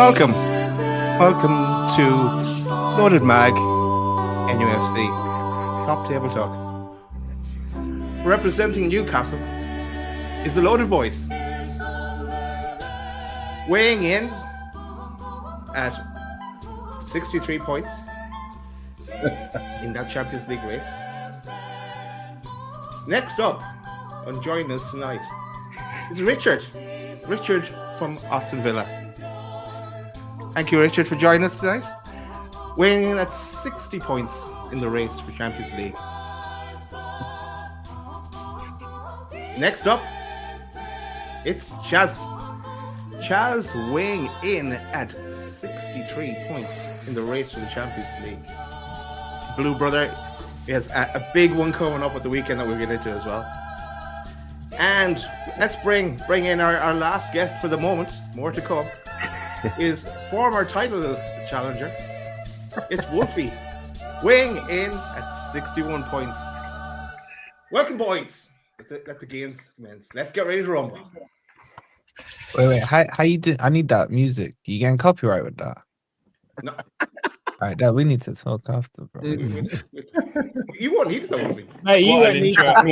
Welcome to Loaded Mag, NUFC, Top Table Talk. Representing Newcastle is the Loaded Boys. Weighing in at 63 points in that Champions League race. Next up, on joining us tonight, is Richard. Richard from Aston Villa. Thank you, Richard, for joining us tonight. Weighing in at 60 points in the race for Champions League. Next up, it's Chaz. Chaz weighing in at 63 points in the race for the Champions League. Blue brother has a big one coming up at the weekend that we'll get into as well. And let's bring in our last guest for the moment. More to come. Is former title challenger. It's Wolfie, weighing in at 61 points. Welcome, boys. Let the games commence. Let's get ready to rumble. Wait. How you do? I need that music. You getting copyright with that? No. All right, Dad, we need to talk after, bro. You won't need it, though, Wolfie. Mate, you won't need that.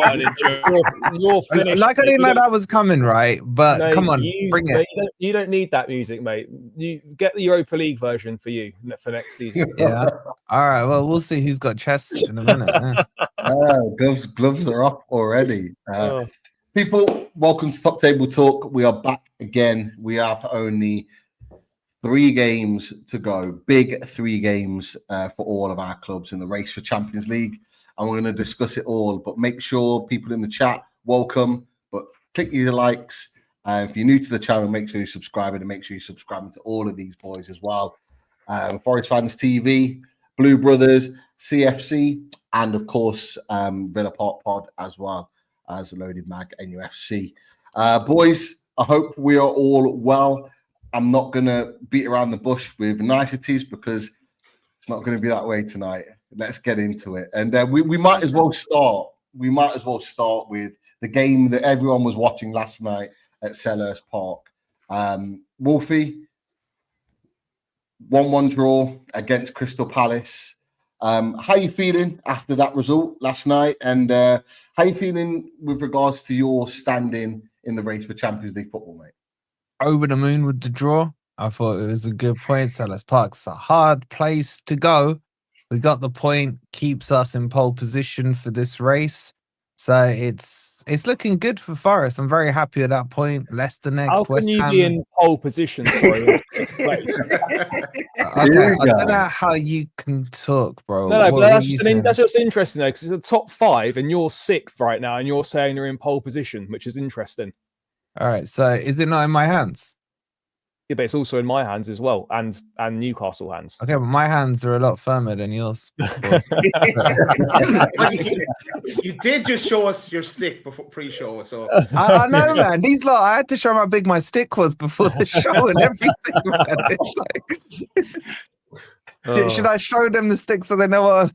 You're finished. Like I didn't know that was coming, right? But No, come on, bring it. You don't need that music, mate. You get the Europa League version for you for next season. Yeah. All right. Well, we'll see who's got chest in a minute. Gloves are off already. People, welcome to Top Table Talk. We are back again. We have only 3 games to go. Big 3 games for all of our clubs in the race for Champions League. And we're going to discuss it all. But make sure people in the chat, welcome. But click your likes. If you're new to the channel, make sure you subscribe. And make sure you subscribe to all of these boys as well. Forest Fans TV, Blue Brothers, CFC, and of course, Villa Park Pod as well as Loaded Mag NUFC. Boys, I hope we are all well. I'm not going to beat around the bush with niceties because it's not going to be that way tonight. Let's get into it. And we might as well start. We might as well start with the game that everyone was watching last night at Selhurst Park. Wolfie, 1-1 draw against Crystal Palace. How are you feeling after that result last night? And how are you feeling with regards to your standing in the race for Champions League football, mate? Over the moon with the draw. I thought it was a good point. Selhurst Park's a hard place to go. We got the point, keeps us in pole position for this race. So it's looking good for Forest. I'm very happy at that point. Leicester next. How can West you Ham. be in pole position? Sorry. Okay, I don't know how you can talk, bro. No, What but are you saying? that's just interesting though, because it's a top 5 and you're 6th right now, and you're saying you're in pole position, which is interesting. All right, so is it not in my hands? Yeah, but it's also in my hands as well, and Newcastle hands. Okay, but my hands are a lot firmer than yours. You did just show us your stick before pre-show, so I know, man. These lot, I had to show them how big my stick was before the show and everything. Man. Should I show them the stick so they know what?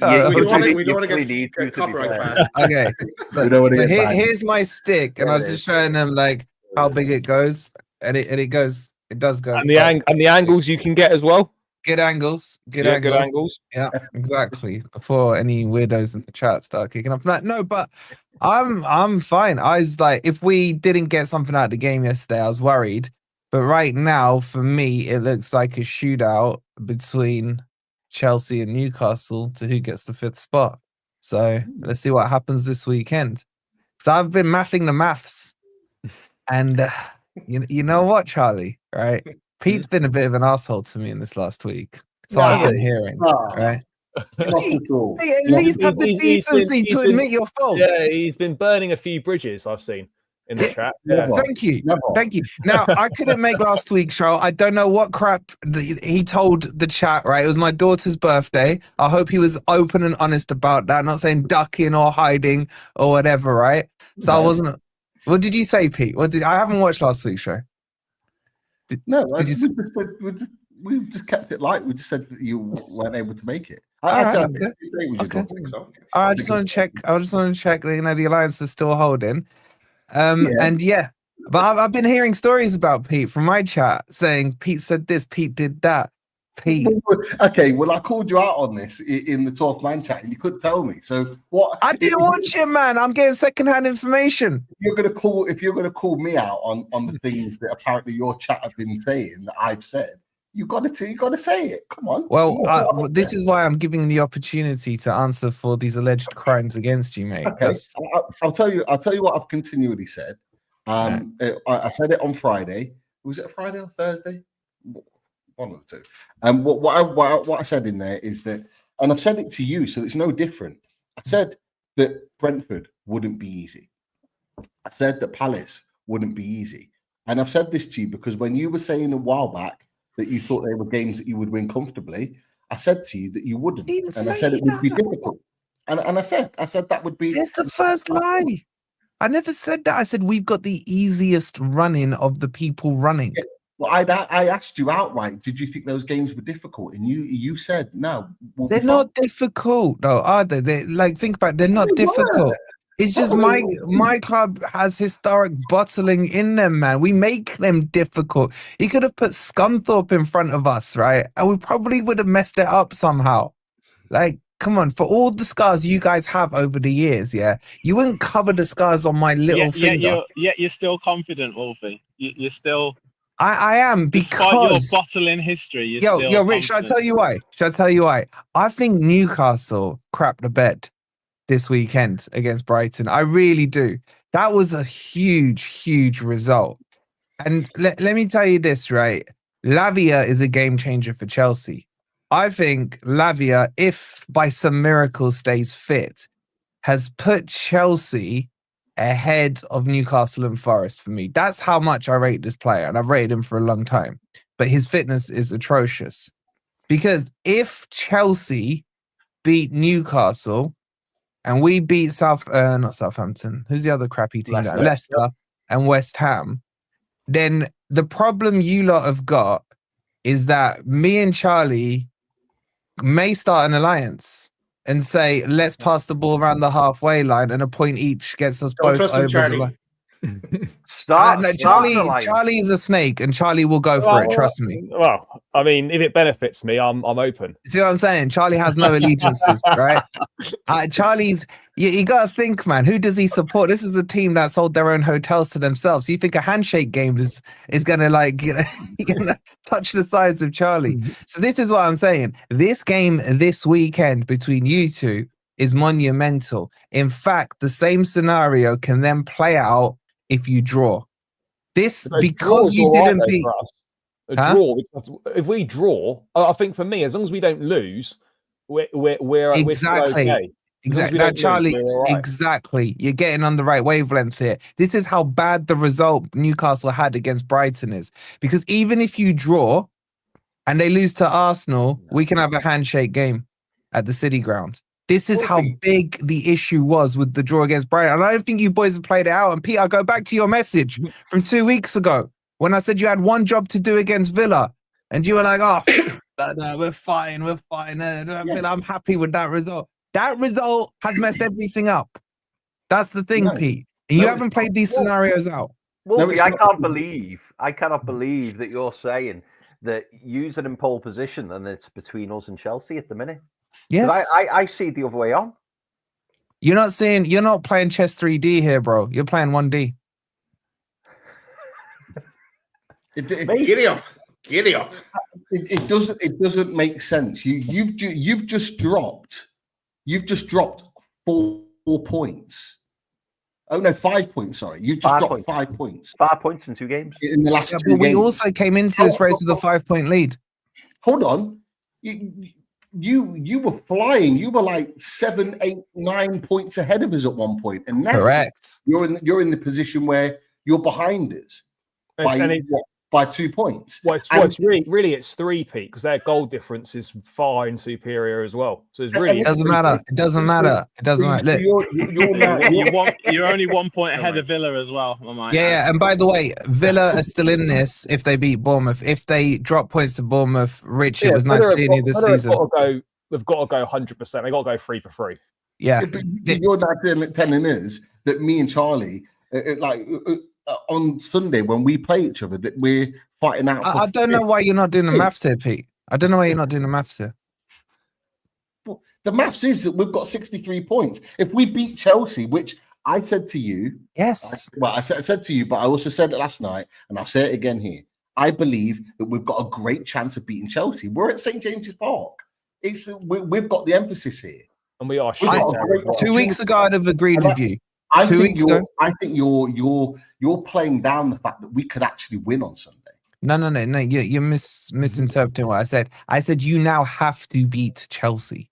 Yeah, we don't want to get copyright banned. Okay, so here's my stick, and I was just showing them like how big it goes, and it does go. And the angles you can get as well. Good angles. Good angles. Yeah, exactly. Before any weirdos in the chat start kicking off. No, but I'm fine. I was like, if we didn't get something out of the game yesterday, I was worried. But right now, for me, it looks like a shootout between Chelsea and Newcastle to who gets the 5th spot. So let's see what happens this weekend. So I've been mathing the maths, and you know what, Charlie? Right? Pete's been a bit of an asshole to me in this last week. So I've been hearing, right? At least have the decency to admit your faults. Yeah, he's been burning a few bridges, I've seen in the chat. Yeah. Thank you. Now, I couldn't make last week's show. I don't know what crap he told the chat, right? It was my daughter's birthday. I hope he was open and honest about that, not saying ducking or hiding or whatever, right? So I wasn't... What did you say, Pete? I haven't watched last week's show. We just kept it light. We just said that you weren't able to make it. I just want to check. I just want to check. You know, the alliance is still holding. And yeah, But I've been hearing stories about Pete from my chat saying Pete said this, Pete did that. Pete. Okay, well, I called you out on this in the 12th man chat, and you couldn't tell me. So what? I didn't watch it, man. I'm getting secondhand information. If you're gonna call me out on the things that apparently your chat have been saying that I've said, you gotta say it. Come on. Well, this is why I'm giving the opportunity to answer for these alleged crimes against you, mate. Okay, I'll tell you what I've continually said. I said it on Friday. Was it a Friday or Thursday? One of the two. And what I said in there is that, and I've said it to you, so it's no different. I said that Brentford wouldn't be easy. I said that Palace wouldn't be easy. And I've said this to you because when you were saying a while back that you thought they were games that you would win comfortably, I said to you that you wouldn't. And I said it would be difficult. And I said that would be. It's the first lie. I never said that. I said we've got the easiest running of the people running. Yeah. Well, I asked you outright, did you think those games were difficult? And you said no. They're not difficult, though, are they? They like think about it, they're not difficult. It's just my club has historic bottling in them, man. We make them difficult. You could have put Scunthorpe in front of us, right? And we probably would have messed it up somehow. Like, come on, for all the scars you guys have over the years, yeah, you wouldn't cover the scars on my little finger. You're still confident, Wolfie. You're still. I am, despite because your bottling history. Yo, Rich, should I tell you why? I think Newcastle crapped the bed this weekend against Brighton. I really do. That was a huge result. And let me tell you this, right? Lavia is a game changer for Chelsea. I think Lavia, if by some miracle stays fit, has put Chelsea ahead of Newcastle and Forest for me. That's how much I rate this player, and I've rated him for a long time. But his fitness is atrocious. Because if Chelsea beat Newcastle and we beat not Southampton, who's the other crappy team? Leicester and West Ham, then the problem you lot have got is that me and Charlie may start an alliance and say, let's pass the ball around the halfway line, and a point each gets us both over the line. Charlie is a snake, and Charlie will go for it. Trust me. Well, I mean, if it benefits me, I'm open. See what I'm saying? Charlie has no allegiances, right? Charlie's. You got to think, man. Who does he support? This is a team that sold their own hotels to themselves. So you think a handshake game is gonna touch the sides of Charlie? So this is what I'm saying. This game this weekend between you two is monumental. In fact, the same scenario can then play out if you draw. This because you didn't beat draw. Because if we draw, I think for me, as long as we don't lose, we're exactly. Okay. Exactly. Now, Charlie, exactly. You're getting on the right wavelength here. This is how bad the result Newcastle had against Brighton is. Because even if you draw and they lose to Arsenal, we can have a handshake game at the City Ground. This is how big the issue was with the draw against Brighton. And I don't think you boys have played it out. And Pete, I go back to your message from 2 weeks ago when I said you had one job to do against Villa. And you were like, oh, no, we're fine. I'm happy with that result. That result has messed everything up. That's the thing, Pete. And you haven't played these scenarios out. Wolfie, I cannot believe that you're saying that you're in pole position and it's between us and Chelsea at the minute. Yes. I see it the other way on. You're not playing chess 3D here, bro. You're playing 1D. Giddy up. It doesn't make sense. You've just dropped 4 points. Oh no, 5 points. Sorry, you just dropped 5 points. 5 points in 2 games in the last 2 but we games. also came into this race with a 5-point lead. Hold on, you were flying. You were like 7, 8, 9 points ahead of us at one point, and now correct. You're in the position where you're behind us by 2 points. It's really it's 3, Pete, because their goal difference is far and superior as well. So it's really it doesn't matter. Look, you're only 1 point ahead of Villa as well. Yeah. And by the way, Villa are still in this if they beat Bournemouth. If they drop points to Bournemouth, Rich, it was nice seeing you this season. They've got to go 100%. They've got to go 3 for 3. Yeah. But you're not telling us that me and Charlie, on Sunday when we play each other that we're fighting out. I don't know why you're not doing the maths here, Pete. I don't know why you're not doing the maths here. The maths is that we've got 63 points. If we beat Chelsea, which I said to you, Yes. I said to you, but I also said it last night, and I'll say it again here. I believe that we've got a great chance of beating Chelsea. We're at St. James's Park. We've got the emphasis here. And we are. 2 weeks ago, I'd have agreed with you. I think you're playing down the fact that we could actually win on Sunday. No. You're misinterpreting what I said. I said you now have to beat Chelsea.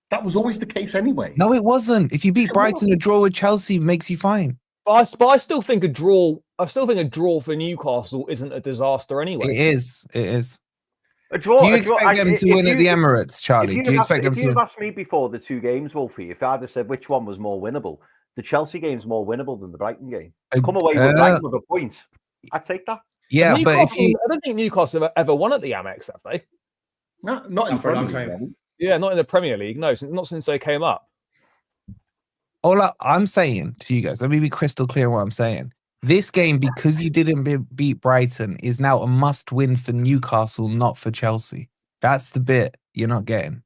That was always the case anyway. No, it wasn't. If you beat Brighton, a draw with Chelsea makes you fine. But I still think a draw. I still think a draw for Newcastle isn't a disaster anyway. It is. A draw. Do you expect them to win at the Emirates, Charlie? Do you expect them to? If you'd asked me before the two games, Wolfie, if I'd have said which one was more winnable, the Chelsea game's more winnable than the Brighton game. Come away with Brighton with a point. I'd take that. Yeah, but if you, I don't think Newcastle have ever won at the Amex, have they? No, not in for a long Premier time. League. Yeah, not in the Premier League. No, not since they came up. all I'm saying to you guys, let me be crystal clear on what I'm saying. This game, because you didn't beat Brighton, is now a must-win for Newcastle, not for Chelsea. That's the bit you're not getting.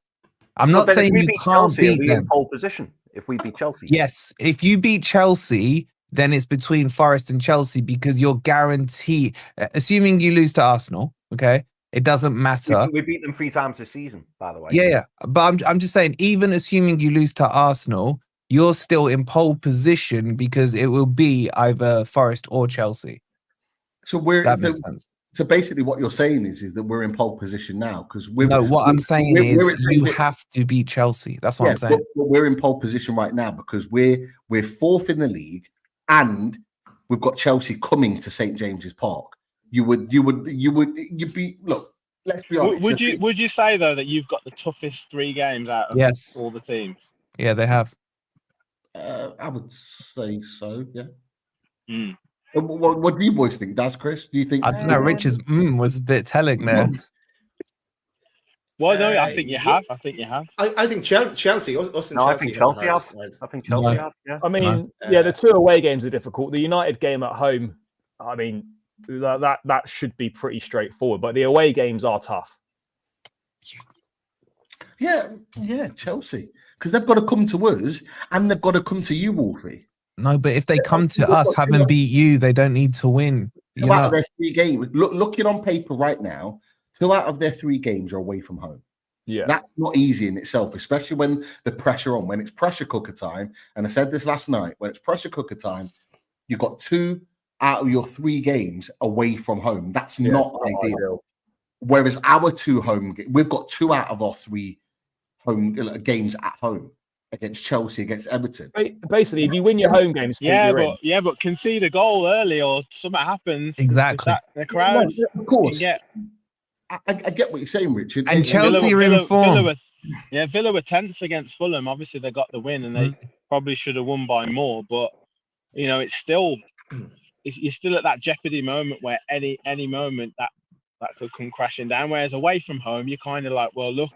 I'm not saying you can't beat them. In pole position if we beat Chelsea. Yes, if you beat Chelsea, then it's between Forest and Chelsea because you're guaranteed. Assuming you lose to Arsenal, okay, it doesn't matter. We beat them 3 times this season, by the way. Yeah, but I'm just saying, even assuming you lose to Arsenal, you're still in pole position because it will be either Forest or Chelsea. So that makes sense. So basically, what you're saying is that we're in pole position now because we're. No, what I'm saying is you have to beat Chelsea. That's what I'm saying. We're in pole position right now because we're 4th in the league, and we've got Chelsea coming to St. James's Park. You'd be look. Let's be honest. Would you say though that you've got the toughest 3 games out of all the teams? Yeah, they have. I would say so. Yeah. Mm. What do you boys think? Does Chris? Do you think? I don't know. Rich's was a bit telling there. Well, no, I think you have. I think you have. I think Chelsea. I think Chelsea have. I think Chelsea have. Yeah. I mean, the 2 away games are difficult. The United game at home, I mean, that should be pretty straightforward. But the away games are tough. Yeah, Chelsea, because they've got to come to us and they've got to come to you, Wolfie. No, but if they come to us, having beat you, they don't need to win. 2 out of their 3 games. Looking on paper right now, 2 out of their 3 games are away from home. Yeah, that's not easy in itself, especially when the pressure on. When it's pressure cooker time, and I said this last night, when it's pressure cooker time, you've got 2 out of your 3 games away from home. That's not ideal. Whereas our 2 home, we've got 2 out of our 3 home games at home against Chelsea, against Everton. Basically, if you win your home games, but concede a goal early or something happens. Exactly. The crowd, of course. I get what you're saying, Richard. And Chelsea are in form. Villa were tense against Fulham. Obviously, they got the win, and they probably should have won by more. But it's still, you're still at that jeopardy moment where any moment that could come crashing down. Whereas away from home, you're kind of like, well, look.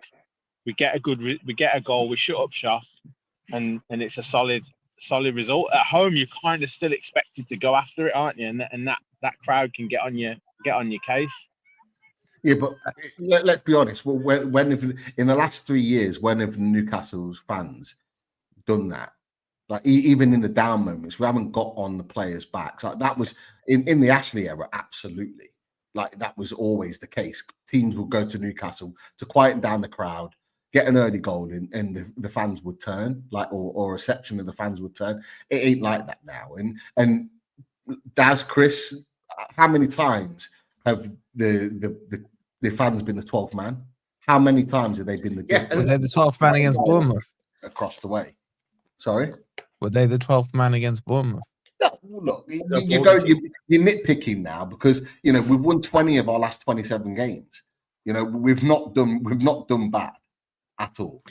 We get a goal, we shut up shop, and it's a solid result. At home, you're kind of still expected to go after it, aren't you? And that crowd can get on your case. Yeah, but let's be honest. When in the last 3 years, when have Newcastle's fans done that? Like even in the down moments, we haven't got on the players' backs. Like that was in the Ashley era, absolutely. Like that was always the case. Teams would go to Newcastle to quieten down the crowd. Get an early goal in, and the fans would turn, or a section of the fans would turn. It ain't like that now. And Daz, Chris, how many times have the fans been the 12th man? How many times have they been the they're the 12th man against Bournemouth across the way? Sorry, were they the 12th man against Bournemouth? No, look, you're nitpicking now because we've won 20 of our last 27 games. We've not done bad at all.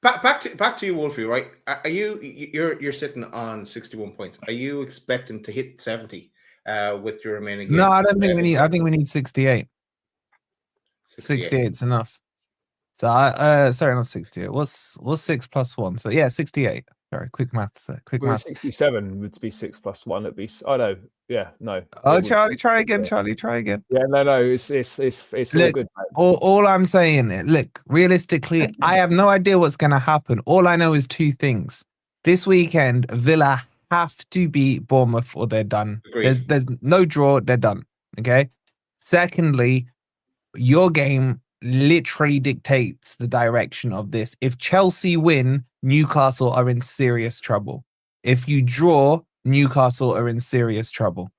Back to you, Wolfie. Right? Are you're sitting on 61 points? Are you expecting to hit 70 with your remaining games? No, I don't think we need. I think we need 68. 68 is enough. So sorry, not 68. What's 6 plus 1? So yeah, 68. Sorry, quick maths. Quick Well, maths. 67 would be 6 plus 1. It'd be. Oh no. Yeah. No. Oh, It would Charlie, be- try again. yeah. Charlie, try again. Yeah. No. It's all Look, good. Mate. all I'm saying, look, realistically, I have no idea what's going to happen. All I know is two things. This weekend, Villa have to beat Bournemouth or they're done. Agreed. There's no draw, they're done. Okay. Secondly, your game literally dictates the direction of this. If Chelsea win, Newcastle are in serious trouble. If you draw, Newcastle are in serious trouble.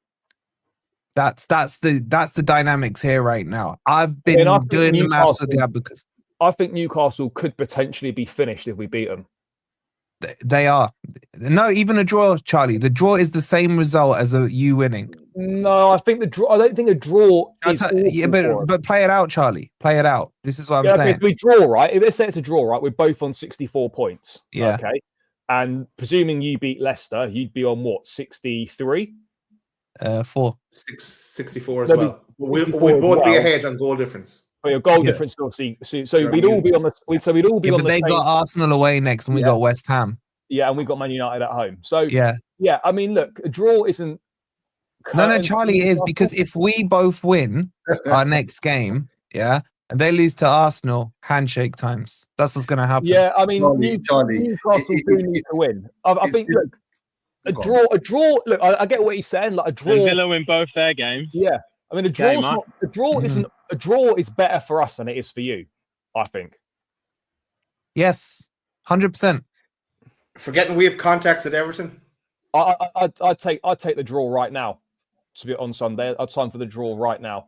That's the dynamics here right now. I've been I think doing the maths with the Newcastle- abacus. I think Newcastle could potentially be finished if we beat them. They are. No, even a draw, Charlie. The draw is the same result as you winning. No, I think the draw. I don't think a draw. Is Yeah, but play it out, Charlie. Play it out. This is what I'm saying. If we draw, right? Let's say it's a draw, right? We're both on 64 points. Yeah. Okay. And presuming you beat Leicester, you'd be on what? 63. 4. 64 as No, well. We'd 64 as both be well. ahead on goal difference. But your goal Yeah. difference, obviously. So we'd all be on the. So we'd all be Yeah, on but the they same. got Arsenal away next, and we Yeah. got West Ham. Yeah, and we got Man United at home. So Yeah. I mean, look, a draw isn't. No, curtains Charlie, for is Newcastle. because if we both win our next game, yeah, and they lose to Arsenal, handshake times. That's what's going to happen. Yeah, I mean, Charlie, Newcastle do need to win. I think, look, a draw. Look, I get what he's saying. Like a draw. And Villa win both their games. Yeah, I mean, a Game draw. on. A draw Mhm. isn't. A draw is better for us than it is for you. I think. Yes, 100%. Forgetting we have contacts at Everton. I'd take the draw right now. To be on Sunday, I'd sign for the draw right now.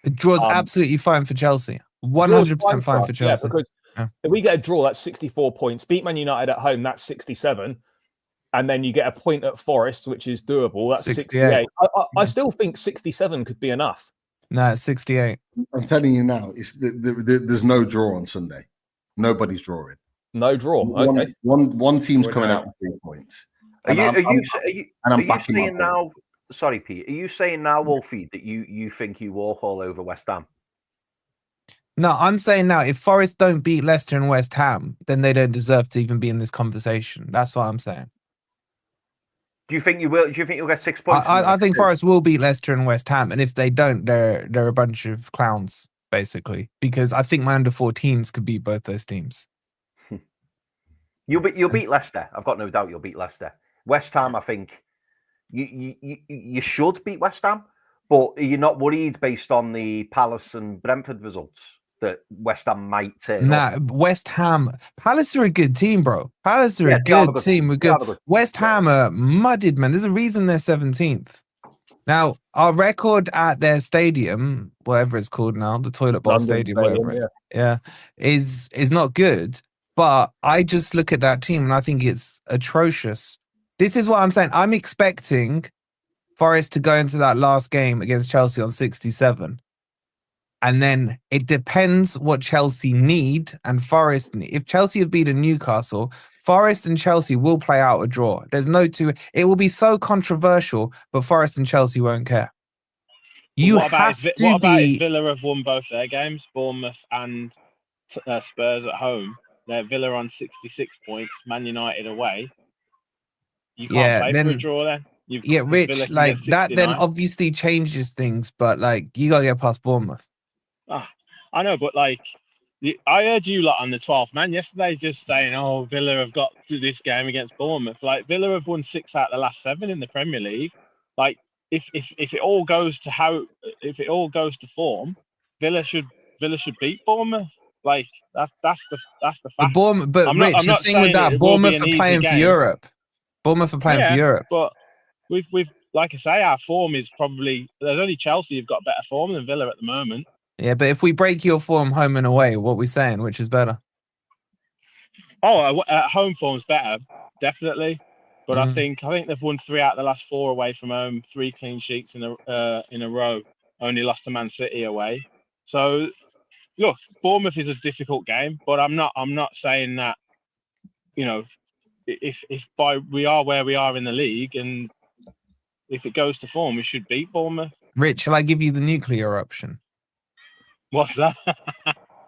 The draw's absolutely fine for Chelsea. 100% fine for Chelsea. Yeah, because if we get a draw, that's 64 points. Beat Man United at home, that's 67. And then you get a point at Forest, which is doable. That's 68. I still think 67 could be enough. No, it's 68. I'm telling you now, there's no draw on Sunday. Nobody's drawing. No draw. Okay. One team's We're coming not. out with 3 points. Are you backing my saying point. now? Sorry, Pete. Are you saying now, Wolfie, that you think you walk all over West Ham? No, I'm saying now, if Forest don't beat Leicester and West Ham, then they don't deserve to even be in this conversation. That's what I'm saying. Do you think you will? Do you think you'll get 6 points? I think Forest will beat Leicester and West Ham, and if they don't, they're a bunch of clowns, basically. Because I think my under-14s could beat both those teams. You'll beat Leicester. I've got no doubt you'll beat Leicester. West Ham, I think you should beat West Ham, but you're not worried based on the Palace and Brentford results that West Ham might turn up. West Ham, Palace are a good team, bro. Palace are a good team. We're good. West Ham are mudded, man. There's a reason they're 17th. Now, our record at their stadium, whatever it's called now, the Toilet Bowl Stadium, whatever, is not good. But I just look at that team and I think it's atrocious. This is what I'm saying. I'm expecting Forest to go into that last game against Chelsea on 67. And then it depends what Chelsea need and Forest need. If Chelsea have beaten Newcastle, Forest and Chelsea will play out a draw. There's no two. It will be so controversial, but Forest and Chelsea won't care. What about if Villa have won both their games, Bournemouth and Spurs at home? They're Villa on 66 points, Man United away. You can't play for a draw then. Rich, like that then obviously changes things, but like you gotta get past Bournemouth. I know, but like I heard you lot on the 12th man yesterday just saying, "Oh, Villa have got to this game against Bournemouth." Like Villa have won 6 out of the last 7 in the Premier League. Like if it all goes to form, Villa should beat Bournemouth. Like that's the fact. But Rich, the thing with that, Bournemouth are playing for Europe. Bournemouth are playing for Europe. But we've like I say, our form is probably there's only Chelsea who've got better form than Villa at the moment. Yeah, but if we break your form home and away, what are we saying? Which is better? Oh, home form's better, definitely. But I think they've won 3 out of the last 4 away from home, 3 clean sheets in a row. Only lost to Man City away. So look, Bournemouth is a difficult game, but I'm not saying that, you know, if we are where we are in the league and if it goes to form, we should beat Bournemouth. Rich, shall I give you the nuclear option? What's that?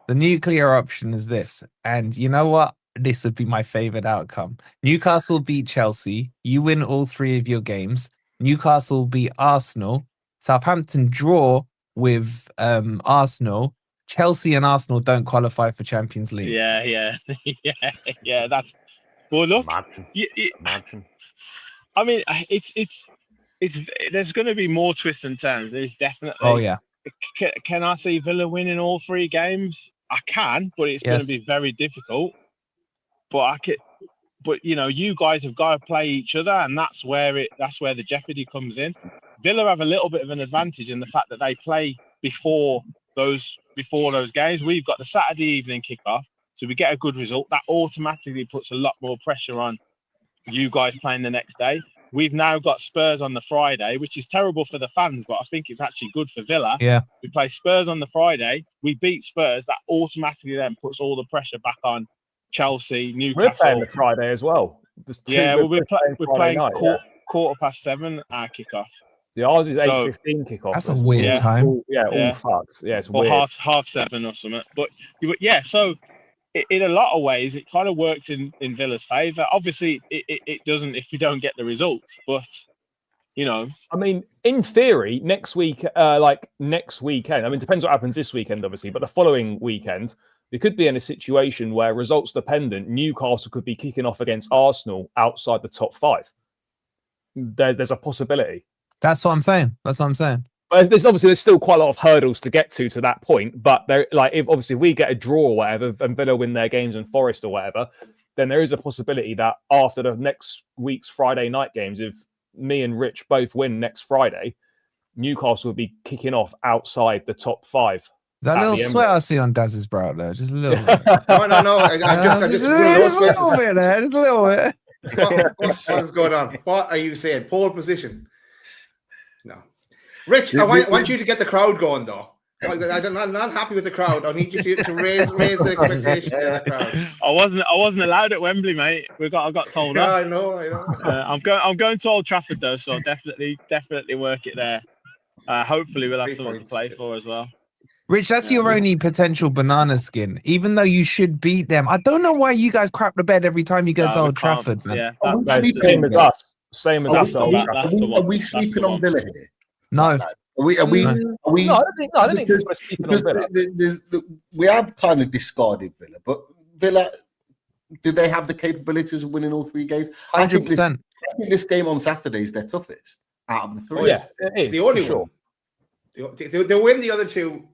The nuclear option is this. And you know what? this would be my favorite outcome. Newcastle beat Chelsea. You win all 3 of your games. Newcastle beat Arsenal. Southampton draw with Arsenal. Chelsea and Arsenal don't qualify for Champions League. Yeah. That's well. Look, Imagine. I mean, it's there's going to be more twists and turns. There's definitely. Oh yeah. Can I see Villa winning all 3 games? I can, but it's going to be very difficult. But you guys have got to play each other, and that's where the jeopardy comes in. Villa have a little bit of an advantage in the fact that they play before those games. We've got the Saturday evening kickoff, so we get a good result. That automatically puts a lot more pressure on you guys playing the next day. We've now got Spurs on the Friday, which is terrible for the fans, but I think it's actually good for Villa. Yeah. We play Spurs on the Friday. We beat Spurs. That automatically then puts all the pressure back on Chelsea, Newcastle. We're playing the Friday as well. We're playing night, 7:15 our kickoff. Yeah, ours is 8:15 kickoff. That's a weird time. All fucked. Yeah, it's or weird. half 7 or something. But yeah, so in a lot of ways, it kind of works in Villa's favour. Obviously, it doesn't if we don't get the results. But I mean, in theory, next week, next weekend. I mean, it depends what happens this weekend, obviously. But the following weekend, we could be in a situation where results dependent, Newcastle could be kicking off against Arsenal outside the top 5. There's a possibility. That's what I'm saying. But there's still quite a lot of hurdles to get to that point. But if we get a draw or whatever, and Villa win their games and Forest or whatever, then there is a possibility that after the next week's Friday night games, if me and Rich both win next Friday, Newcastle will be kicking off outside the top 5. That little sweat I see on Daz's brow there, just a little bit. No. I just just a little bit there, just a little bit. What's going on? What are you saying? Pole position? No. Rich, I want you to get the crowd going, though. I'm not happy with the crowd. I need you to raise the expectations of the crowd. I wasn't allowed at Wembley, mate. I got told off. I know. I'm going to Old Trafford though, so I'll definitely work it there. Hopefully, we'll have someone to play for as well. Rich, that's your only potential banana skin. Even though you should beat them, I don't know why you guys crap the bed every time you go to Old Trafford, man. Yeah, same as us. Same as us. Are we sleeping on Villa here? No. Are we? No, I don't think we're sleeping on Villa. We have kind of discarded Villa, but Villa, do they have the capabilities of winning all 3 games? 100%. I think this game on Saturday is their toughest out of the 3. Oh, yeah, it's the only one. They win the other 2.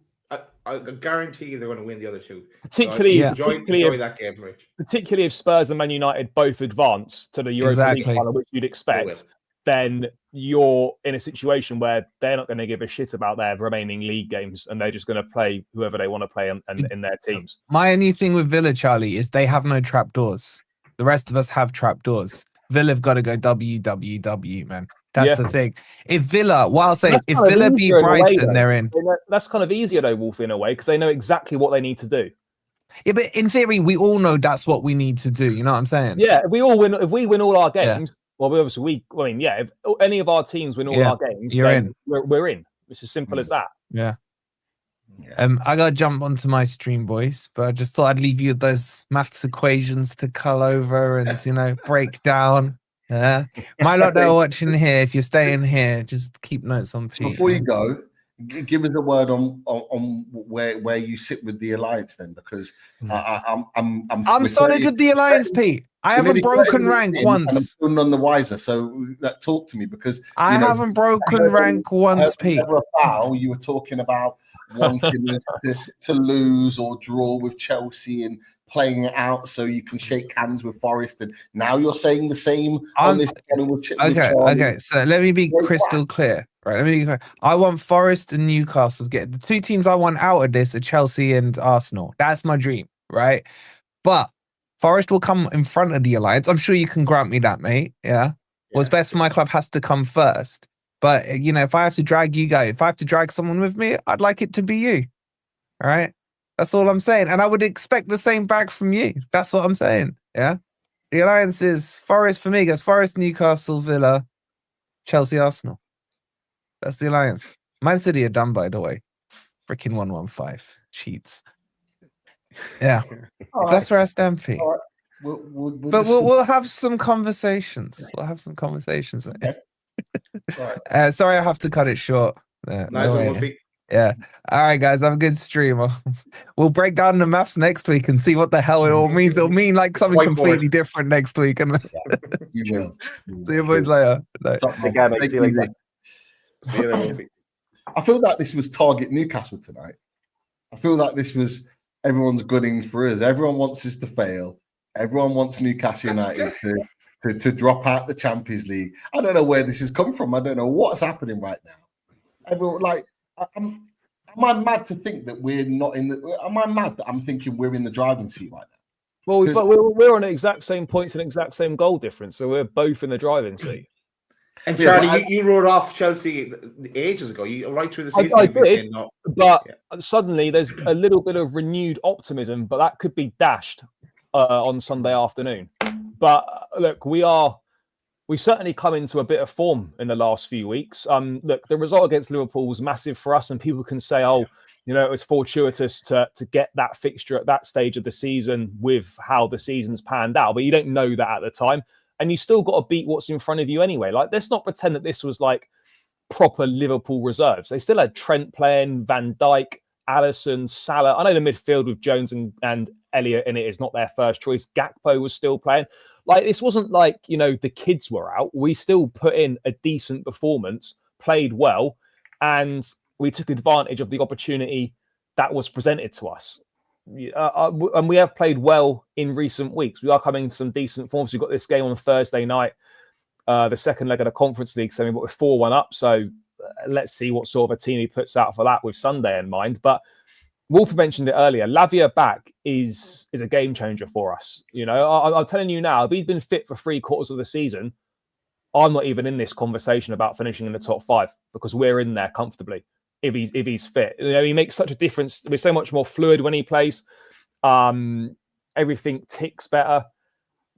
I guarantee you they're going to win the other 2. Particularly, so enjoy that game, Rich. Particularly if Spurs and Man United both advance to the Europa League final, which you'd expect, then you're in a situation where they're not going to give a shit about their remaining league games, and they're just going to play whoever they want to play in their teams. My only thing with Villa, Charlie, is they have no trapdoors. The rest of us have trapdoors. Villa have got to go WWW, man. That's the thing. If Villa, if Villa beat Brighton, they're in. That's kind of easier though, Wolf, in a way, because they know exactly what they need to do. Yeah, but in theory, we all know that's what we need to do. You know what I'm saying? Yeah, if we win all our games, if any of our teams win all our games, you're in. We're in. It's as simple as that. Yeah. I gotta jump onto my stream, boys, but I just thought I'd leave you with those maths equations to cull over and break down. My lot that are watching here, if you're staying here, just keep notes on Pete. Before you go, give us a word on where you sit with the alliance then, because I'm solid with the alliance, Pete. I haven't broken rank once. I'm still none the wiser. So talk to me, because I haven't broken rank once, Pete. You were talking about wanting us to lose or draw with Chelsea and playing it out so you can shake hands with Forest, and now you're saying the same on this with okay. So let me be crystal clear. Right, let me be clear. I want Forest and Newcastle to get the 2 teams I want out of this are Chelsea and Arsenal. That's my dream, right? But Forest will come in front of the alliance. I'm sure you can grant me that, mate. Yeah. What's best for my club has to come first. But if I have to drag you guys, if I have to drag someone with me, I'd like it to be you. All right. That's all I'm saying. And I would expect the same back from you. That's what I'm saying. Yeah. The alliance is Forest for me. Goes Forest, Newcastle, Villa, Chelsea, Arsenal. That's the alliance. Man City are done, by the way. Freaking 115. Cheats. Yeah. That's where I stand, Pete. We'll have some conversations. We'll have some conversations. Okay. Right. Sorry, I have to cut it short. Nice No one, way. Wolfie. Yeah. All right, guys. Have a good stream. We'll break down the maths next week and see what the hell it all means. It'll mean like something Whiteboard. completely different next week. And You will. see you boys later. Like, Top man. Take care, mate. Take See you it easy. later. See you then, Wolfie. I feel like this was target Newcastle tonight. I feel like this was everyone's gunning for us. Everyone wants us to fail. Everyone wants Newcastle United to drop out the Champions League. I don't know where this has come from. I don't know what's happening right now. Everyone, like, am I mad to think that we're not in the? Am I mad that I'm thinking we're in the driving seat right now? Well, but we're on the exact same points and exact same goal difference, so we're both in the driving seat. And Yeah, Charlie, but you wrote off Chelsea ages ago. You right through the season. I you were did, saying no. But Yeah. suddenly there's a little bit of renewed optimism, but that could be dashed on Sunday afternoon. But look, we certainly come into a bit of form in the last few weeks. Look, the result against Liverpool was massive for us, and people can say, "Oh, you know, it was fortuitous to get that fixture at that stage of the season with how the season's panned out." But you don't know that at the time, and you still got to beat what's in front of you anyway. Like, let's not pretend that this was like proper Liverpool reserves. They still had Trent playing, Van Dijk, Alisson, Salah. I know the midfield with Jones and Elliott in it is not their first choice. Gakpo was still playing. Like, this wasn't like, you know, the kids were out. We still put in a decent performance, played well, and we took advantage of the opportunity that was presented to us. And we have played well in recent weeks. We are coming to some decent forms. We've got this game on Thursday night, the second leg of the Conference League semi, but we're 4-1 up. So let's see what sort of a team he puts out for that with Sunday in mind. But Wolf mentioned it earlier. Lavia back is a game changer for us. You know, I'm telling you now, if he'd been fit for 3/4 of the season, I'm not even in this conversation about finishing in the top 5 because we're in there comfortably if he's fit. You know, he makes such a difference. We're so much more fluid when he plays. Everything ticks better.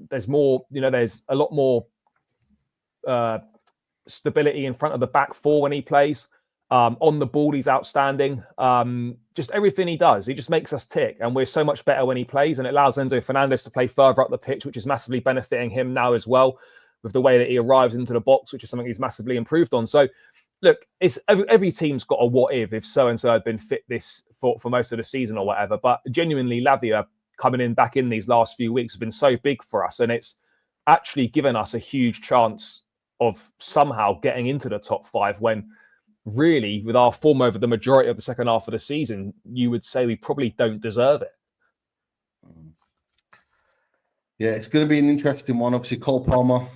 There's more, you know, there's a lot more stability in front of the back four when he plays. On the ball, he's outstanding. Just everything he does, he just makes us tick. And we're so much better when he plays. And it allows Enzo Fernandez to play further up the pitch, which is massively benefiting him now as well, with the way that he arrives into the box, which is something he's massively improved on. So, look, it's every team's got a what if so-and-so had been fit this for most of the season or whatever. But genuinely, Lavia coming in back in these last few weeks has been so big for us. And it's actually given us a huge chance of somehow getting into the top 5 when really, with our form over the majority of the second half of the season, you would say we probably don't deserve it. Yeah, it's going to be an interesting one. Obviously, Cole Palmer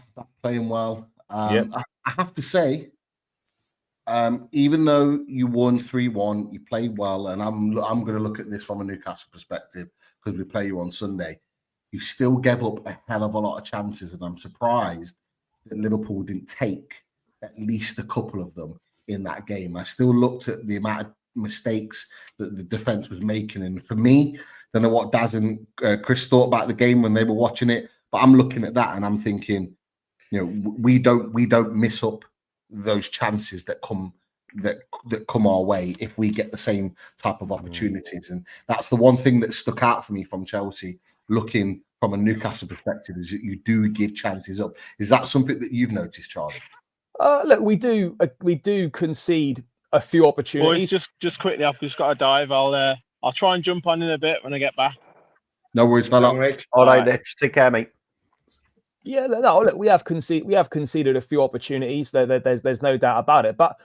playing well. I have to say, even though you won 3-1, you played well, and I'm going to look at this from a Newcastle perspective because we play you on Sunday. You still gave up a hell of a lot of chances, and I'm surprised that Liverpool didn't take at least a couple of them in that game. I still looked at the amount of mistakes that the defense was making, and for me, I don't know what Daz and Chris thought about the game when they were watching it, but I'm looking at that and I'm thinking, you know, we don't miss up those chances that come our way if we get the same type of opportunities. And that's the one thing that stuck out for me from Chelsea, looking from a Newcastle perspective, is that you do give chances up. Is that something that you've noticed, Charlie? Look, we do concede a few opportunities. Boys, just quickly, I've just got to dive. I'll try and jump on in a bit when I get back. No worries, fella. All right, Rich. Take care, mate. Yeah, no, look, we have conceded a few opportunities. There's no doubt about it. But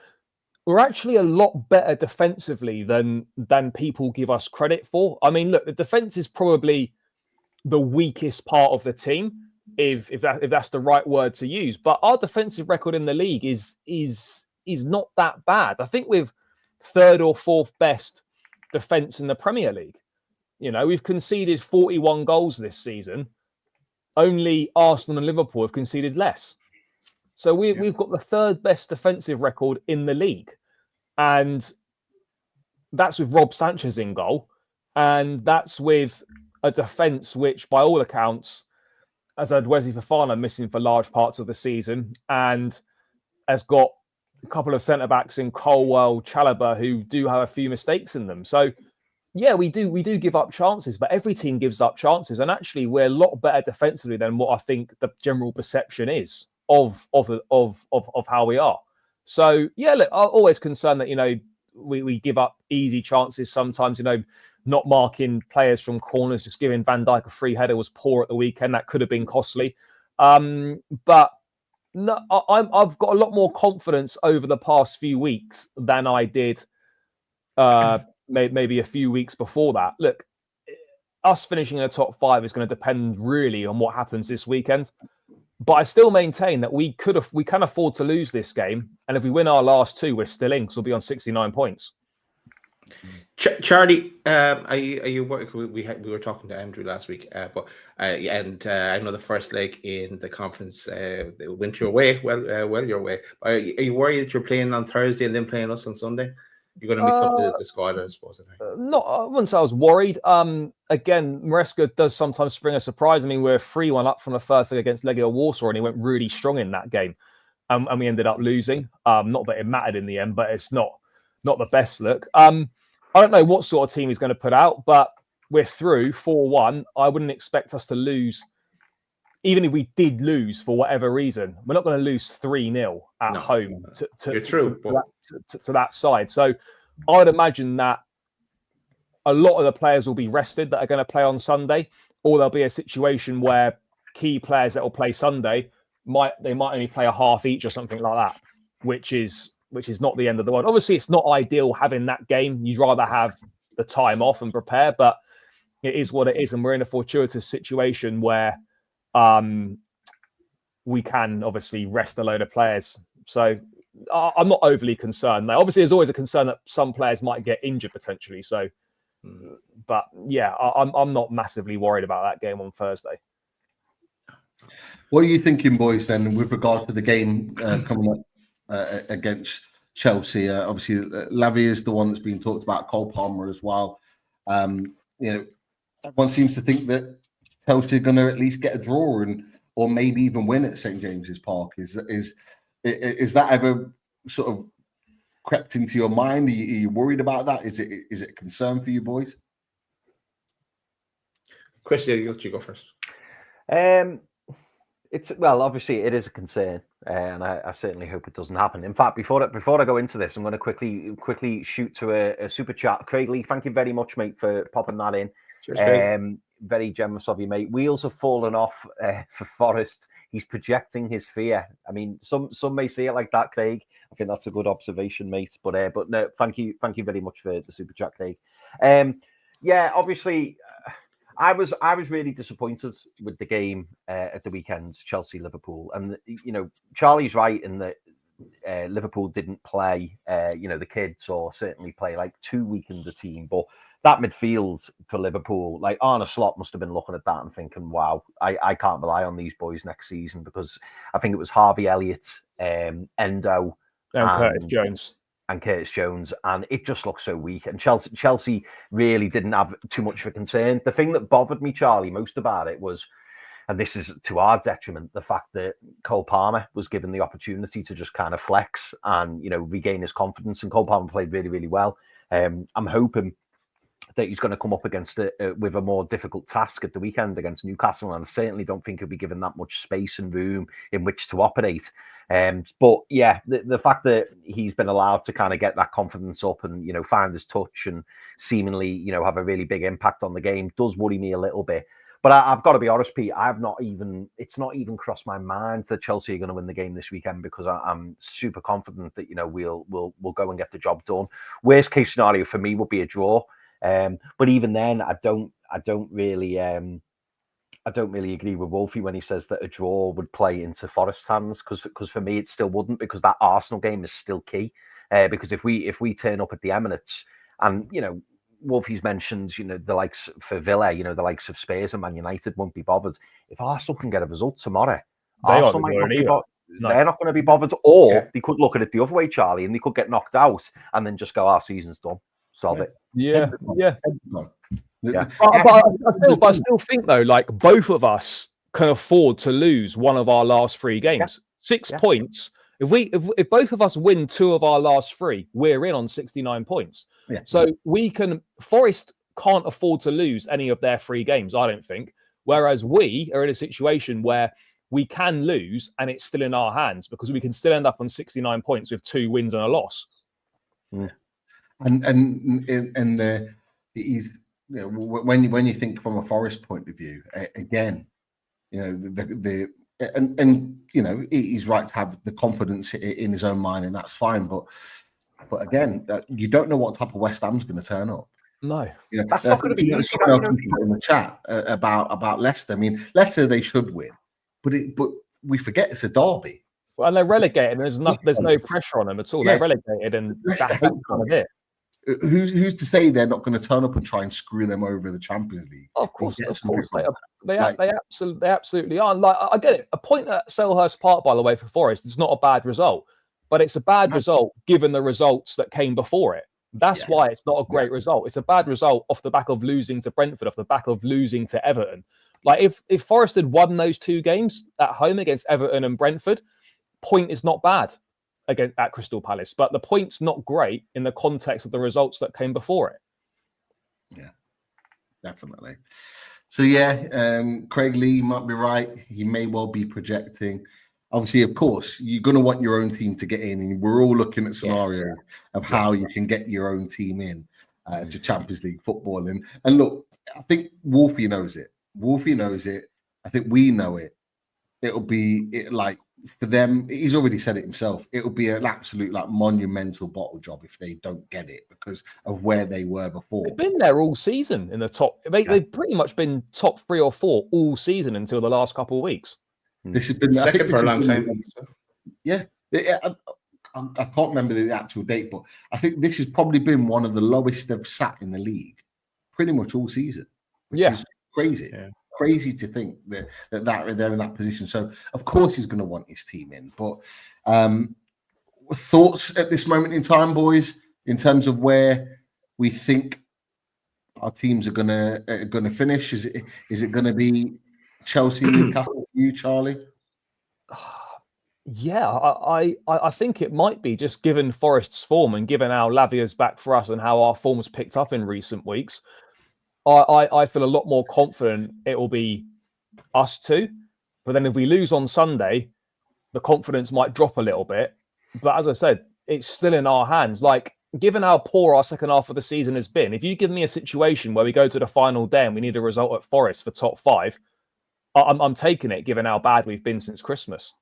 we're actually a lot better defensively than people give us credit for. I mean, look, the defense is probably the weakest part of the team, if that's the right word to use. But our defensive record in the league is not that bad. I think we're 3rd or 4th best defense in the Premier League. You know, we've conceded 41 goals this season. Only Arsenal and Liverpool have conceded less. So we've got the 3rd best defensive record in the league. And that's with Rob Sanchez in goal. And that's with a defence which, by all accounts, has had Wesley Fofana missing for large parts of the season and has got a couple of centre-backs in Colwell, Chalobah, who do have a few mistakes in them. So yeah, we do give up chances, but every team gives up chances, and actually we're a lot better defensively than what I think the general perception is of how we are. So yeah, look, I'm always concerned that we give up easy chances sometimes. Not marking players from corners, just giving Van Dijk a free header was poor at the weekend. That could have been costly. But no, I've got a lot more confidence over the past few weeks than I did maybe a few weeks before that. Look, us finishing in the top 5 is going to depend really on what happens this weekend. But I still maintain that we can afford to lose this game, and if we win our last 2, we're still in because we'll be on 69 points. Charlie, are you working? We were talking to Andrew last week, but I know the first leg in the conference went your way. Well, your way. Are you worried that you're playing on Thursday and then playing us on Sunday? You're going to mix up the squad, I suppose. I wouldn't say I was worried. Again, Maresca does sometimes spring a surprise. I mean, we're 3-1 up from the first leg against Legia Warsaw, and he went really strong in that game, and we ended up losing. Not that it mattered in the end, but it's not the best look. I don't know what sort of team he's going to put out, but we're through 4-1. I wouldn't expect us to lose. Even if we did lose for whatever reason, we're not going to lose 3-0 at home to that side. So I would imagine that a lot of the players will be rested that are going to play on Sunday, or there'll be a situation where key players that will play Sunday might only play a half each or something like that, which is not the end of the world. Obviously, it's not ideal having that game. You'd rather have the time off and prepare, but it is what it is, and we're in a fortuitous situation where we can obviously rest a load of players. So I'm not overly concerned. Now, obviously, there's always a concern that some players might get injured potentially. So, but yeah, I'm not massively worried about that game on Thursday. What are you thinking, boys, then, with regard to the game coming up against Chelsea? Obviously, Lavia is the one that's been talked about, Cole Palmer as well. Everyone seems to think that Chelsea are going to at least get a draw or maybe even win at St James's Park. Is that ever sort of crept into your mind? Are you worried about that? Is it a concern for you boys? Chris, you go first. Obviously it is a concern, and I certainly hope it doesn't happen. In fact, before I go into this, I'm going to quickly shoot to a super chat. Craig Lee, thank you very much, mate, for popping that in. Cheers, very generous of you, mate. Wheels have fallen off for Forest. He's projecting his fear. I mean, some may see it like that, Craig. I think that's a good observation, mate. But no, thank you very much for the super chat, Craig. Obviously, I was really disappointed with the game at the weekend's Chelsea-Liverpool, and Charlie's right in that Liverpool didn't play the kids, or certainly play like too weakened a team, but that midfield for Liverpool, like Arne Slot must have been looking at that and thinking, wow, I can't rely on these boys next season, because I think it was Harvey Elliott, Endo, and Curtis Jones, and it just looks so weak. And Chelsea really didn't have too much of a concern. The thing that bothered me, Charlie, most about it was, and this is to our detriment, the fact that Cole Palmer was given the opportunity to just kind of flex and regain his confidence. And Cole Palmer played really, really well. I'm hoping that he's going to come up against it with a more difficult task at the weekend against Newcastle, and I certainly don't think he'll be given that much space and room in which to operate. But yeah, the fact that he's been allowed to kind of get that confidence up and find his touch and seemingly have a really big impact on the game does worry me a little bit. But I've got to be honest, Pete, it's not even crossed my mind that Chelsea are going to win the game this weekend, because I'm super confident that we'll go and get the job done. Worst case scenario for me would be a draw. But even then, I don't really agree with Wolfie when he says that a draw would play into Forest's hands, because for me it still wouldn't, because that Arsenal game is still key. Because if we turn up at the Emirates, and Wolfie's mentioned the likes for Villa, the likes of Spurs and Man United won't be bothered. If Arsenal can get a result tomorrow, Arsenal might not be bothered. No. They're not going to be bothered, or they could look at it the other way, Charlie, and they could get knocked out and then just go, our season's done. Solve it. Yeah. But I still think though, like both of us can afford to lose one of our last 3 games. 6 points. If both of us win 2 of our last 3, we're in on 69 points. Yeah. So we can. Forest can't afford to lose any of their 3 games, I don't think. Whereas we are in a situation where we can lose and it's still in our hands because we can still end up on 69 points with 2 wins and a loss. Yeah. And the he's, you know, when you think from a Forest point of view, again, you know, the you know, he's right to have the confidence in his own mind, and that's fine. But again, you don't know what type of West Ham's going to turn up. No, you know, that's not going to be easy. Someone else put in the chat about Leicester. I mean, Leicester, they should win, but we forget it's a derby. Well, and they're relegated. There's no pressure on them at all. Yeah. They're relegated, and that's kind of it. Who's to say they're not going to turn up and try and screw them over in the Champions League? Of course, they absolutely are. Like, I get it. A point at Selhurst Park, by the way, for Forest, it's not a bad result, but it's a bad result given the results that came before it. That's why it's not a great result. It's a bad result off the back of losing to Brentford, off the back of losing to Everton. Like, if Forest had won those 2 games at home against Everton and Brentford, point is not bad at Crystal Palace, but the point's not great in the context of the results that came before it. Yeah, definitely. So yeah, Craig Lee might be right. He may well be projecting. Obviously, of course, you're going to want your own team to get in, and we're all looking at scenarios of how you can get your own team in to Champions League football. And look, I think Wolfie knows it. Wolfie knows it. I think we know it. It'll be like, for them, he's already said it himself, it'll be an absolute like monumental bottle job if they don't get it because of where they were before. They've been there all season in the top. They've pretty much been top 3 or 4 all season until the last couple of weeks. This has been second for a long time. Yeah. I can't remember the actual date, but I think this has probably been one of the lowest they've sat in the league pretty much all season, which is crazy. Yeah. Crazy to think that they're in that position. So of course he's going to want his team in. But thoughts at this moment in time, boys, in terms of where we think our teams are going to finish? Is it going to be Chelsea, Newcastle, you, Charlie? Yeah, I think it might be, just given Forest's form and given how Lavia's back for us and how our form's picked up in recent weeks. I feel a lot more confident it will be us 2. But then if we lose on Sunday, the confidence might drop a little bit. But as I said, it's still in our hands. Like, given how poor our second half of the season has been, if you give me a situation where we go to the final day and we need a result at Forest for top 5, I'm taking it, given how bad we've been since Christmas.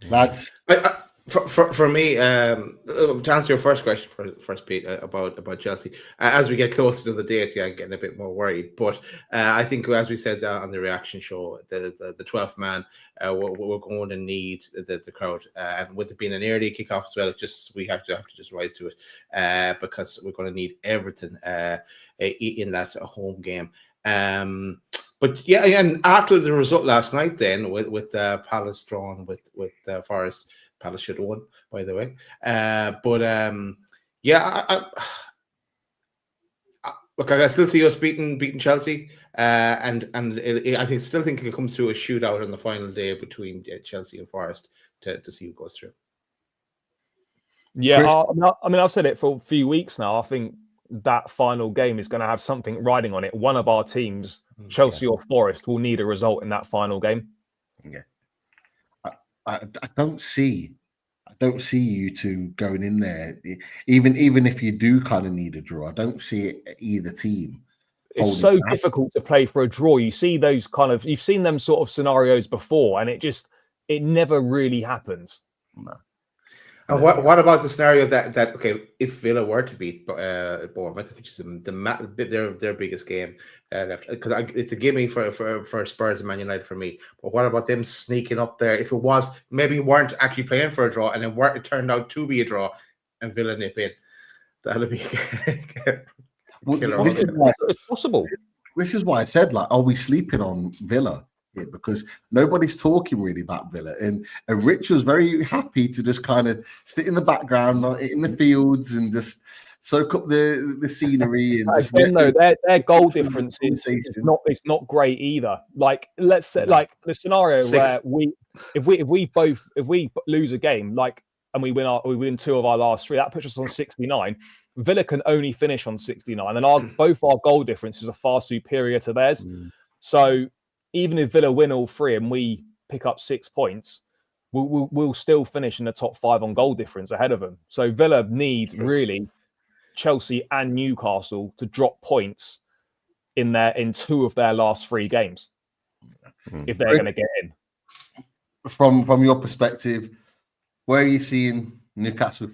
Lads, for me, to answer your first question first, Pete, about Chelsea, as we get closer to the date, I'm getting a bit more worried. But I think, as we said on the reaction show, the 12th man, we're going to need the crowd, and with it being an early kickoff as well, it's just we have to just rise to it because we're going to need everything in that home game. But yeah, and after the result last night, then with Palace drawn with Forest. Palace should have won, by the way. Look, I still see us beating Chelsea, and I still think it comes to a shootout on the final day between Chelsea and Forest to see who goes through. Yeah, I mean, I've said it for a few weeks now. I think that final game is going to have something riding on it. One of our teams, Chelsea or Forest, will need a result in that final game. Yeah. I don't see you 2 going in there. Even if you do kind of need a draw, I don't see it either team. It's so difficult to play for a draw. You see those you've seen them sort of scenarios before, and it never really happens. No. And what about the scenario that okay, if Villa were to beat Bournemouth, which is their biggest game left, because it's a gimme for Spurs and Man United for me. But what about them sneaking up there? If it was maybe weren't actually playing for a draw, and it turned out to be a draw, and Villa nip in, that'll be. It's possible. This is why I said, like, are we sleeping on Villa? Yeah, because nobody's talking really about Villa, and Rich was very happy to just kind of sit in the background, in the fields, and just soak up the scenery. And again, though, their goal difference is not great either. Like, let's say, like the scenario where if we lose a game, like, and we win 2 of our last 3, that puts us on 69. Villa can only finish on 69, and both our goal differences are far superior to theirs. So even if Villa win all three and we pick up 6 points, we'll still finish in the top 5 on goal difference ahead of them. So Villa need really Chelsea and Newcastle to drop points in 2 of their last 3 games if they're going to get in. From your perspective, where are you seeing Newcastle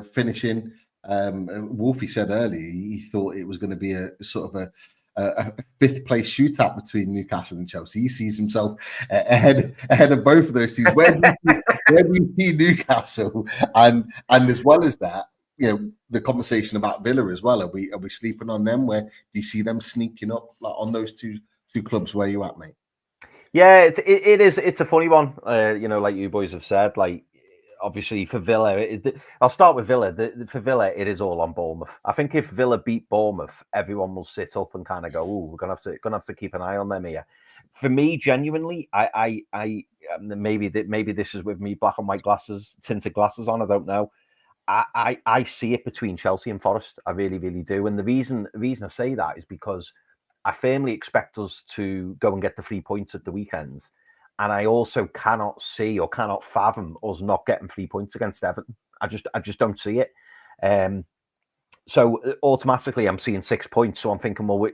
finishing? Wolfie said earlier he thought it was going to be a sort of a 5th place shootout between Newcastle and Chelsea. He sees himself ahead of both of those teams. Where do you see Newcastle? And as well as that, the conversation about Villa as well. Are we sleeping on them? Where do you see them sneaking up on those two clubs? Where you at, mate? Yeah, it is. It's a funny one. Like you boys have said, like obviously for Villa, I'll start with Villa. For Villa, it is all on Bournemouth. I think if Villa beat Bournemouth, everyone will sit up and kind of go, "Oh, we're gonna have to keep an eye on them here." For me, genuinely, I maybe this is with me black and white tinted glasses on. I don't know. I see it between Chelsea and Forest. I really, really do. And the reason I say that is because I firmly expect us to go and get the 3 points at the weekends. And I also cannot see or cannot fathom us not getting 3 points against Everton. I just don't see it. So automatically I'm seeing 6 points. So I'm thinking, well,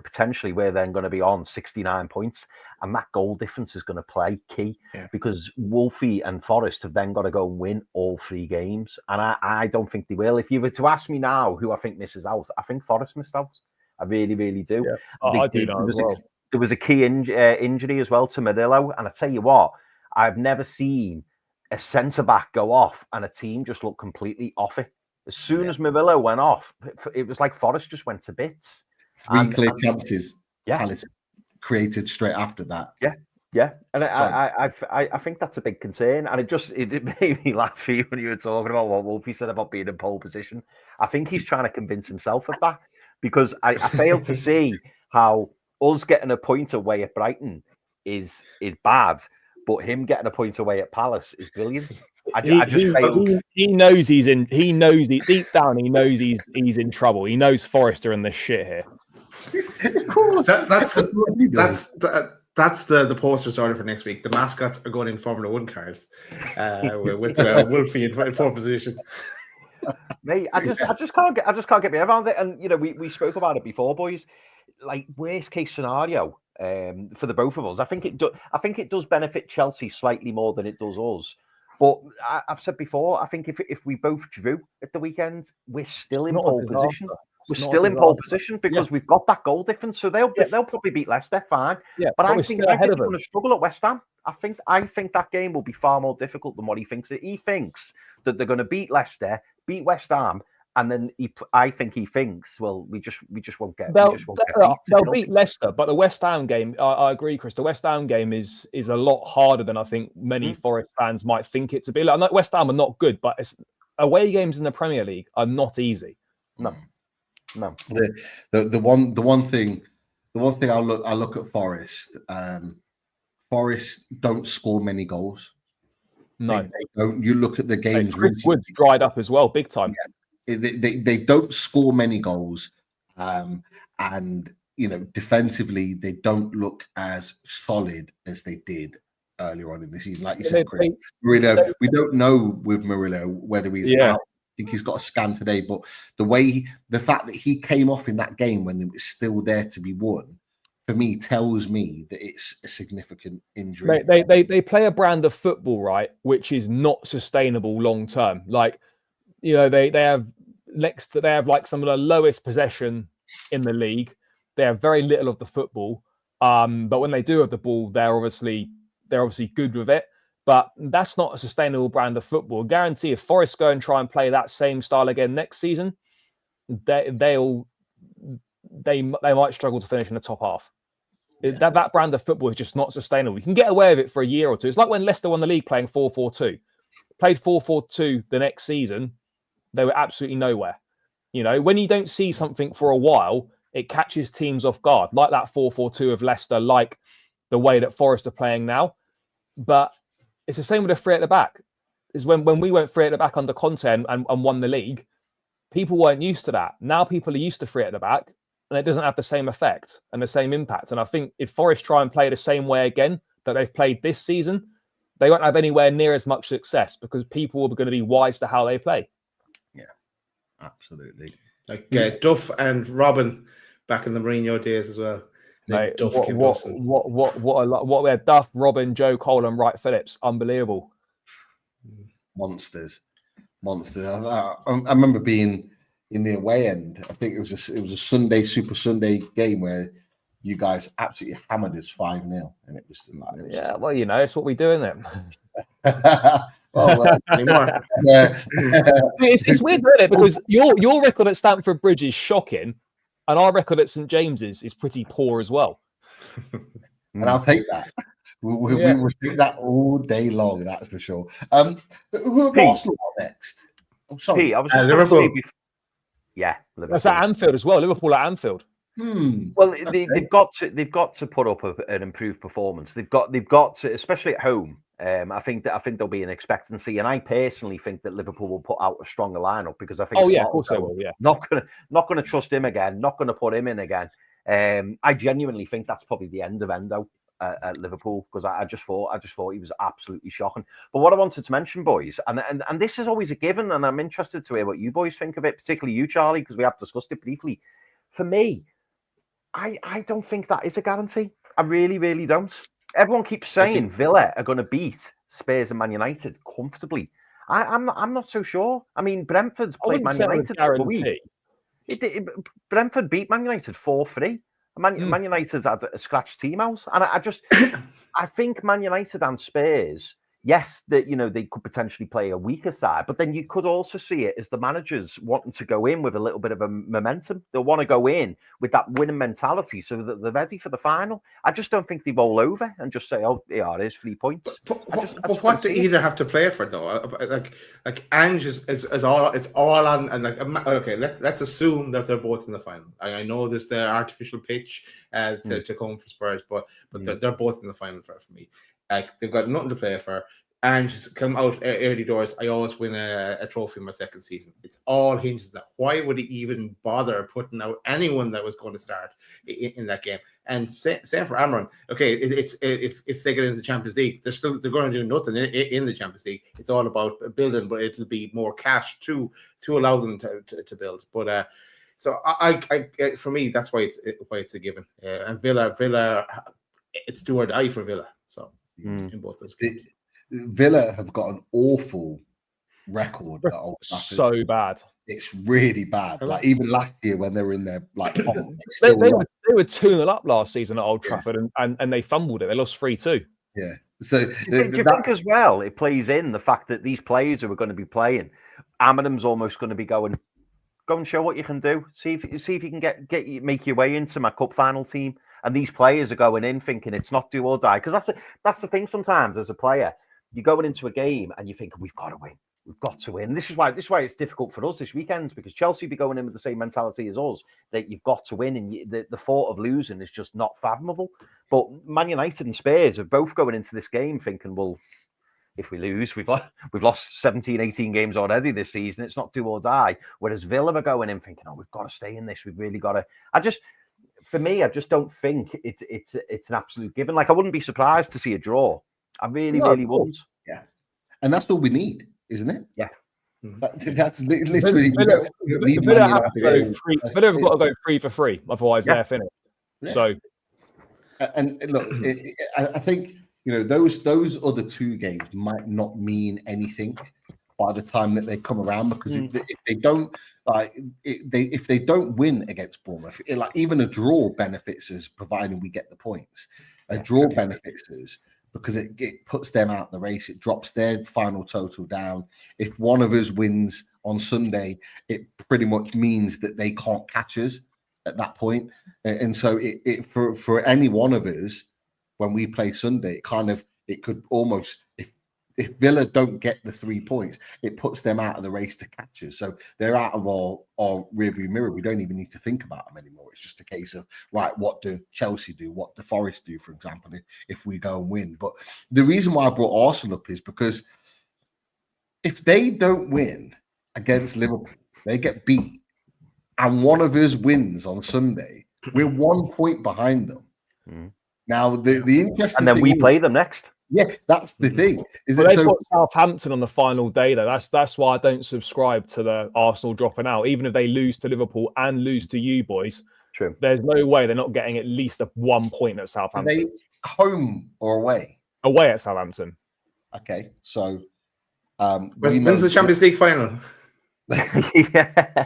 potentially we're then going to be on 69 points. And that goal difference is going to play key because Wolfie and Forest have then got to go and win all 3 games. And I don't think they will. If you were to ask me now who I think misses out, I think Forest missed out. I really, really do. Yeah. I do know as well. There was a key injury as well to Murillo. And I tell you what, I've never seen a centre-back go off and a team just look completely off it. As soon as Murillo went off, it was like Forest just went to bits. 3 clear chances Palace created straight after that. Yeah. And I think that's a big concern. And it made me laugh for you when you were talking about what Wolfie said about being in pole position. I think he's trying to convince himself of that because I fail to see how us getting a point away at Brighton is bad, but him getting a point away at Palace is brilliant. He knows deep down he knows he's in trouble. He knows Forest are in this shit here. Of course. That's the poster started for next week. The mascots are going in Formula 1 cars with Wolfie in pole position. Mate, I just can't get my head around it. And we spoke about it before, boys. Like worst case scenario for the both of us. I think it does benefit Chelsea slightly more than it does us. But I've said before, I think if we both drew at the weekend, we're still in pole position. We're still in pole position because we've got that goal difference. So they'll probably beat Leicester, fine. Yeah, but I think they're going to struggle at West Ham. I think that game will be far more difficult than what he thinks. He thinks that they're going to beat Leicester, beat West Ham, and then I think he thinks, well, we just won't get. They'll beat Leicester, but the West Ham game, I agree, Chris. The West Ham game is a lot harder than I think many Forest fans might think it to be. Like West Ham are not good, but away games in the Premier League are not easy. No. The one thing I look at Forest. Forest don't score many goals. No, they don't. You look at the games. Chris Wood's dried up as well, big time. Yeah. They don't score many goals, and defensively they don't look as solid as they did earlier on in the season. Like you said, Chris, Murillo. We don't know with Murillo whether he's out. I think he's got a scan today, but the fact that he came off in that game when it was still there to be won, for me, tells me that it's a significant injury. They play a brand of football, right, which is not sustainable long term. Like, they have like some of the lowest possession in the league. They have very little of the football, but when they do have the ball, they're obviously good with it. But that's not a sustainable brand of football. I guarantee if Forest go and try and play that same style again next season, they might struggle to finish in the top half. That brand of football is just not sustainable. You can get away with it for a year or two. It's like when Leicester won the league playing 4-4-2. Played 4-4-2 the next season, they were absolutely nowhere. When you don't see something for a while, it catches teams off guard, like that 4-4-2 of Leicester, like the way that Forest are playing now. But it's the same with the 3 at the back. Is when we went 3 at the back under Conte and won the league, people weren't used to that. Now people are used to 3 at the back, and it doesn't have the same effect and the same impact. And I think if Forest try and play the same way again that they've played this season, they won't have anywhere near as much success because people are going to be wise to how they play. Yeah, absolutely. Like Duff and Robin back in the Mourinho days as well. Mate, Duff came what we had Duff, Robin, Joe Cole, and Wright Phillips. Unbelievable. Monsters. I remember being in the away end. I think it was a Sunday, Super Sunday game where you guys absolutely hammered us 5-0, and it was yeah. Well, you know, it's what we do, isn't it? Anymore. It's weird, isn't it? Because your record at Stamford Bridge is shocking, and our record at St James's is pretty poor as well. And I'll take that. We will take that all day long. That's for sure. Who have Arsenal next? Oh, sorry, Pete, I was just Liverpool. Yeah, Liverpool. That's at Anfield as well. Liverpool at Anfield. Well, they've got to put up an improved performance. They've got to, especially at home. I think there'll be an expectancy, and I personally think that Liverpool will put out a stronger lineup because I think. Oh yeah, of course they will. Yeah, not gonna trust him again. Not gonna put him in again. I genuinely think that's probably the end of Endo at Liverpool because I just thought he was absolutely shocking. But what I wanted to mention, boys, and this is always a given, and I'm interested to hear what you boys think of it, particularly you, Charlie, because we have discussed it briefly. For me, I don't think that is a guarantee. I really, really don't. Everyone keeps saying Villa are going to beat Spurs and Man United comfortably. I'm not so sure. I mean, Brentford's played Man United. Brentford beat Man United 4-3. Man United's had a scratch team out, and I think Man United and Spurs. Yes, that they could potentially play a weaker side, but then you could also see it as the managers wanting to go in with a little bit of a momentum. They'll want to go in with that winning mentality so that they're ready for the final. I just don't think they roll over and just say, "Oh, yeah, there's 3 points." But what do either have to play for though? Like Ange is all. It's all on. And okay, let's assume that they're both in the final. I know this the artificial pitch to come for Spurs, but they're both in the final for me. Like they've got nothing to play for, and just come out early doors. I always win a trophy in my second season. It's all hinges on that. Why would he even bother putting out anyone that was going to start in that game? And same for Amron. Okay, it's if they get into the Champions League, they're going to do nothing in the Champions League. It's all about building, but it'll be more cash to allow them to build. But so I for me that's why it's a given. And Villa, it's do or die for Villa. So. In both those games. Villa have got an awful record. So bad. It's really bad. Like even last year when they were in their they were 2-0 up last season at Old Trafford and they fumbled it. They lost 3-2. Yeah. So do you think as well it plays in the fact that these players who are going to be playing, Amenem's almost going to be going, go and show what you can do. See if you can make your way into my cup final team. And these players are going in thinking it's not do or die. Because that's the thing sometimes as a player. You're going into a game and you think, we've got to win. We've got to win. This is why it's difficult for us this weekend because Chelsea be going in with the same mentality as us, that you've got to win. And the thought of losing is just not fathomable. But Man United and Spurs are both going into this game thinking, well, if we lose, we've lost 17, 18 games already this season. It's not do or die. Whereas Villa are going in thinking, we've got to stay in this. We've really got to... For me, I just don't think it's an absolute given. Like I wouldn't be surprised to see a draw. I really wouldn't. Yeah, and that's all we need, isn't it? Yeah, that's literally. Villa have got to go 3 for 3, otherwise they're finished. Yeah. So, and look, I think those other 2 games might not mean anything by the time that they come around because if they don't. If they don't win against Bournemouth, even a draw benefits us, providing we get the points. A draw benefits us because it puts them out the race. It drops their final total down. If one of us wins on Sunday, it pretty much means that they can't catch us at that point. And so for any one of us, when we play Sunday, it could almost if Villa don't get the 3 points, it puts them out of the race to catch us. So they're out of our rearview mirror. We don't even need to think about them anymore. It's just a case of, right, what do Chelsea do? What do Forest do, for example, if we go and win? But the reason why I brought Arsenal up is because if they don't win against Liverpool, they get beat, and one of us wins on Sunday, we're 1 point behind them. Mm. Now, the interesting And then thing we is, play them next. yeah, that's the thing. Is Well, it they've so? got Southampton on the final day, though. That's why I don't subscribe to the Arsenal dropping out. Even if they lose to Liverpool and lose to you boys, True. there's no way they're not getting at least a 1 point at Are Southampton. they home or away? Away at Southampton. Okay, so When's the Champions League final? yeah.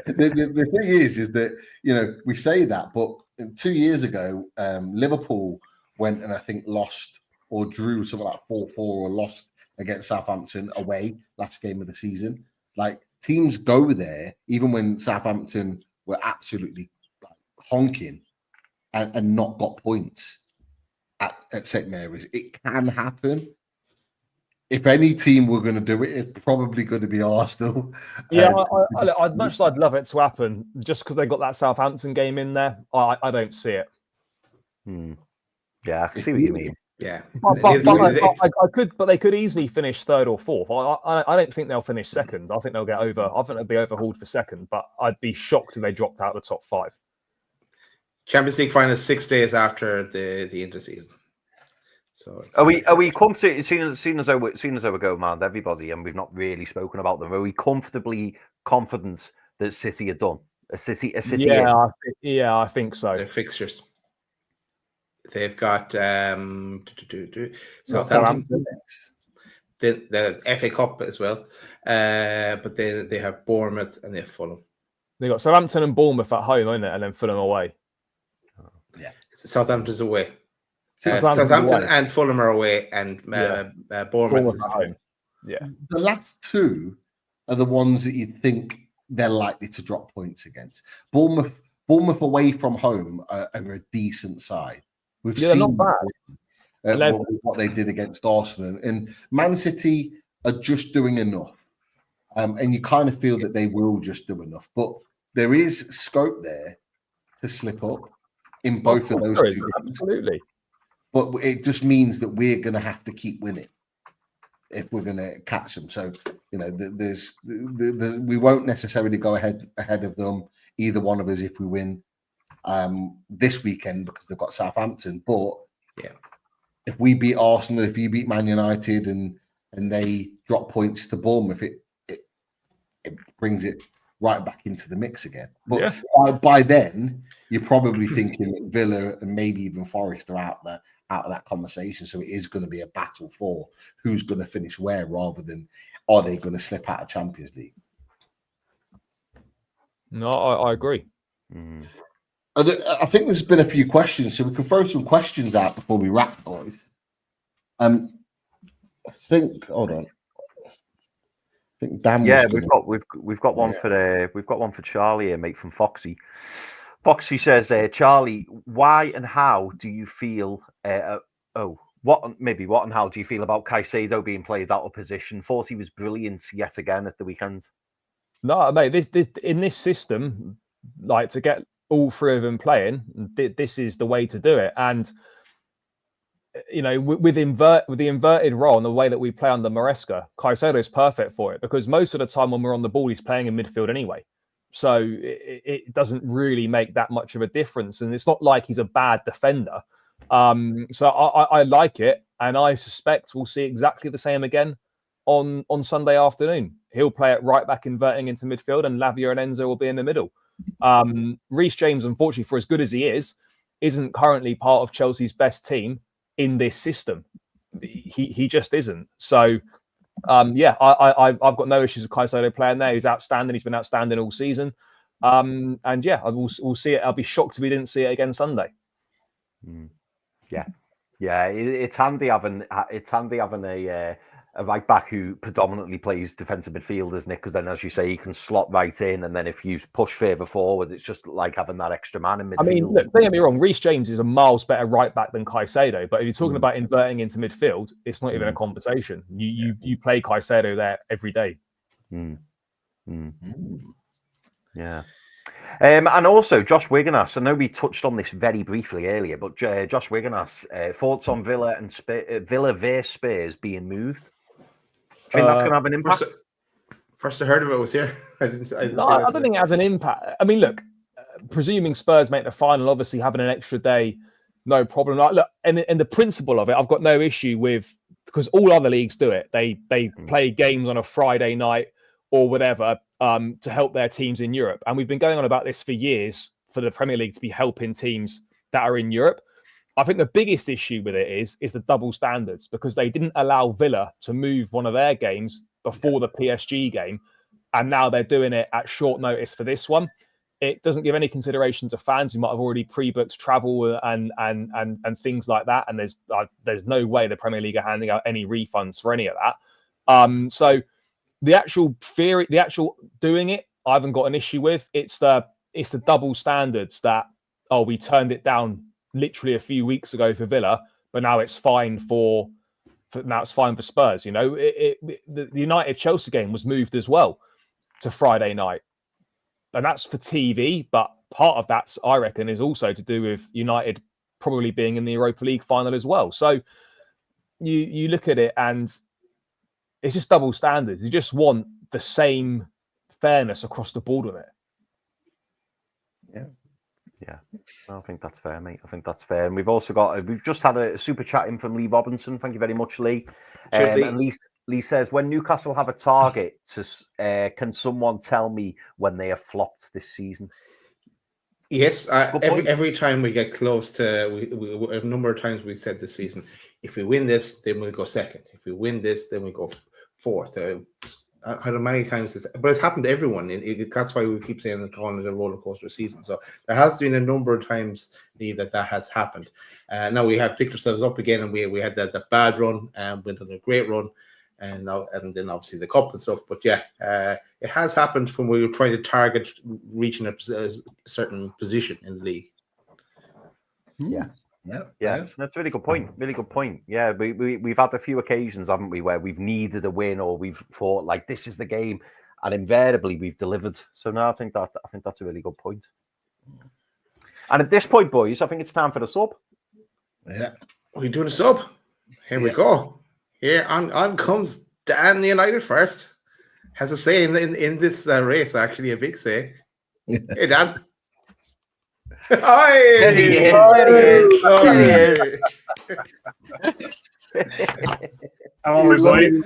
the thing is that we say that, but 2 years ago, Liverpool went and I think lost or drew something like 4-4 or lost against Southampton away last game of the season. Like, teams go there even when Southampton were absolutely honking and not got points at St Mary's. It can happen. If any team were going to do it, it's probably going to be Arsenal. Yeah, I'd much as I'd love it to happen, just because they got that Southampton game in there. I don't see it. Yeah, I see what you mean. Yeah, but they could easily finish third or fourth. I don't think they'll finish second. I think they'll get over. I think they'll be overhauled for second. But I'd be shocked if they dropped out of the top 5. Champions League final 6 days after the end of the season. So Are we comfortable as soon as we go, man, everybody, and we've not really spoken about them? Are we comfortably confident that City are done? A City. Yeah, I think so. Their fixtures. They've got Southampton, the FA Cup as well, but they have Bournemouth and they have Fulham. They got Southampton and Bournemouth at home, isn't it, and then Fulham away. Yeah, Southampton's away. Southampton Southampton away. and Fulham are away, and Bournemouth is at home. Yeah, the last two are the ones that you think they're likely to drop points against. Bournemouth away from home are a decent side. We've seen not bad. What they did against Arsenal, and Man City are just doing enough, and you kind of feel that they will just do enough. But there is scope there to slip up in both of those two games. Absolutely. But it just means that we're going to have to keep winning if we're going to catch them. So we won't necessarily go ahead of them, either one of us, if we win this weekend, because they've got Southampton. But yeah, if we beat Arsenal, if you beat Man United, and they drop points to Bournemouth, it brings it right back into the mix again. But by then, you're probably thinking that Villa and maybe even Forest are out of that conversation. So it is going to be a battle for who's going to finish where, rather than are they going to slip out of Champions League. No, I agree. I think there's been a few questions, so we can throw some questions out before we wrap, boys. I think. Hold on. I think Dan. Yeah, we've got one for Charlie here, mate, from Foxy. Foxy says, Charlie, why and how do you feel? What and how do you feel about Caicedo being played out of position? Thought he was brilliant yet again at the weekend. No, mate, this in this system, like, to get all 3 of them playing, this is the way to do it. And with the inverted role and the way that we play under Maresca, Caicedo is perfect for it, because most of the time when we're on the ball, he's playing in midfield anyway. So it doesn't really make that much of a difference. And it's not like he's a bad defender. So I like it. And I suspect we'll see exactly the same again on Sunday afternoon. He'll play it right back inverting into midfield, and Lavia and Enzo will be in the middle. Reece James, unfortunately, for as good as he is, isn't currently part of Chelsea's best team in this system. He just isn't. So I've got no issues with Caicedo playing there. He's outstanding. He's been outstanding all season. We'll see it. I'll be shocked if we didn't see it again Sunday. Yeah, it's handy having a right back who predominantly plays defensive midfield, isn't it? Because then, as you say, he can slot right in, and then if you push further forward, it's just like having that extra man in midfield. I mean, look, don't get me wrong, Reece James is a miles better right back than Caicedo, but if you're talking about inverting into midfield, it's not even a conversation. You play Caicedo there every day. Yeah. And also, Josh Wiggins, I know we touched on this very briefly earlier, but Josh Wiggins, thoughts on Villa and Villa vs Spurs being moved? Do you think that's going to have an impact? First I heard of it was here. I didn't No, see I that. don't think it has an impact. I mean, look, presuming Spurs make the final, obviously having an extra day, no problem. Like, look, and the principle of it, I've got no issue with, because all other leagues do it. They play games on a Friday night or whatever to help their teams in Europe. And we've been going on about this for years for the Premier League to be helping teams that are in Europe. I think the biggest issue with it is the double standards, because they didn't allow Villa to move one of their games before the PSG game, and now they're doing it at short notice for this one. It doesn't give any consideration to fans who might have already pre-booked travel and things like that. And there's no way the Premier League are handing out any refunds for any of that. So the actual theory, the actual doing it, I haven't got an issue with. It's the double standards that, oh, we turned it down literally a few weeks ago for Villa, but now it's fine for Spurs. You know, the United Chelsea game was moved as well to Friday night, and that's for TV. But part of that, I reckon, is also to do with United probably being in the Europa League final as well. So you look at it, and it's just double standards. You just want the same fairness across the board with it. Yeah, I think that's fair, mate. I think that's fair. And we've just had a super chat in from Lee Robinson. Thank you very much, Lee. And Lee says, when Newcastle have a target, can someone tell me when they have flopped this season? Yes, every time we get close to, we a number of times we said this season, if we win this, then we'll go second. If we win this, then we go fourth. How many times but it's happened to everyone. That's why we keep saying calling it a roller coaster season. So there has been a number of times that has happened. Now we have picked ourselves up again, and we had that bad run and went on a great run, and then obviously the cup and stuff. But yeah, it has happened when we were trying to target reaching a certain position in the league. Yeah, that's a really good point. Really good point. Yeah, we've had a few occasions, haven't we, where we've needed a win, or we've thought like this is the game, and invariably we've delivered. So now I think that's a really good point. And at this point, boys, I think it's time for the sub. Yeah, we're doing a sub. Here we go. Here on comes Dan United first. Has a say in this race, actually a big say. Hey Dan. Hi! There he is. How are we, boys?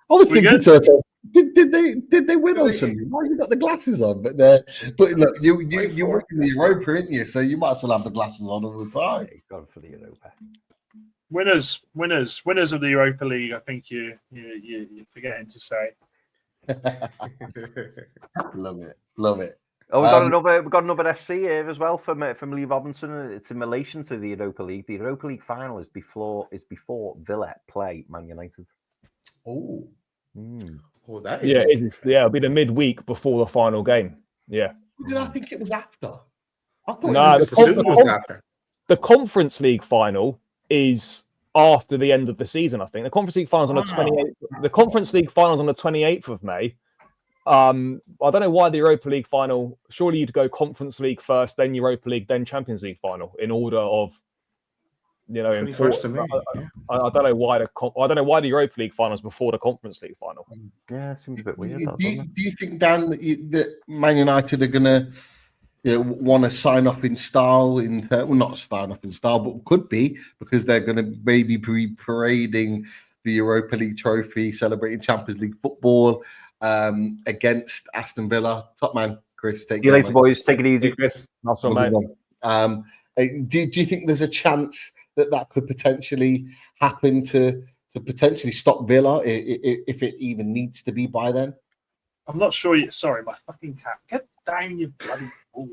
I was thinking to myself, did they win on Sunday? Why has he got the glasses on? But look, you work in the Europa, ain't you? So you might still have the glasses on all the time. Gone for the Europa. Winners of the Europa League. I think you're forgetting to say. Love it. Oh, we've got another FC here as well from Lee Robinson. It's in relation to the Europa League. The Europa League final is before Villa play Man United. Oh, that is It'll be the midweek before the final game. Yeah. Did I think it was after? I thought it was after. The Conference League final is after the end of the season. I think the Conference League finals on the 28th. The Conference League finals on the 28th of May. I don't know why the Europa League final. Surely you'd go Conference League first, then Europa League, then Champions League final in order of, you know. 21st of May. I don't know why the Europa League final is before the Conference League final. Yeah, it seems a bit weird. Do you think, Dan, that Man United are gonna want to sign up in style? Not sign up in style, but could be, because they're going to maybe be parading the Europa League trophy, celebrating Champions League football. Against Aston Villa. Top man, Chris. See you later, boys. Take it easy, Chris. That's all, mate. Do you think there's a chance that could potentially happen to potentially stop Villa if it even needs to be by then? I'm not sure. Sorry, my fucking cat. Get down, you bloody fool.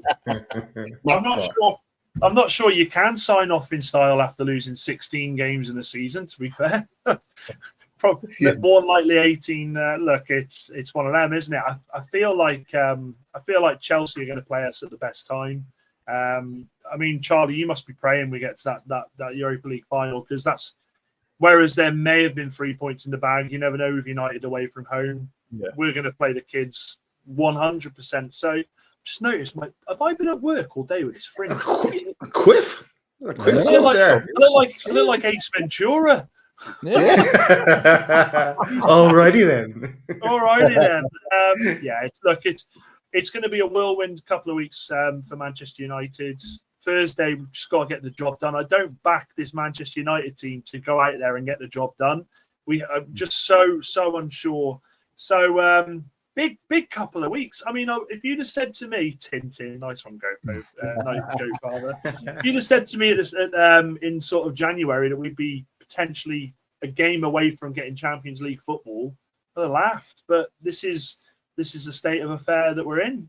I'm not sure you can sign off in style after losing 16 games in a season. To be fair. Probably more likely 18. Look, it's one of them, isn't it? I feel like Chelsea are going to play us at the best time. I mean, Charlie, you must be praying we get to that Europa League final, because that's whereas there may have been 3 points in the bag. You never know with United away from home. Yeah. We're going to play the kids 100%. So just noticed, have I been at work all day with this fringe? Quiff. I look like Ace Ventura. Alrighty then. Alrighty then. Yeah, it's going to be a whirlwind couple of weeks for Manchester United. Thursday, we've just got to get the job done. I don't back this Manchester United team to go out there and get the job done. We are just so unsure. So big couple of weeks. I mean, if you'd have said to me, Tintin, nice one, nice go, father. If you'd have said to me in sort of January that we'd be potentially a game away from getting Champions League football, I'd have laughed. But this is the state of affair that we're in.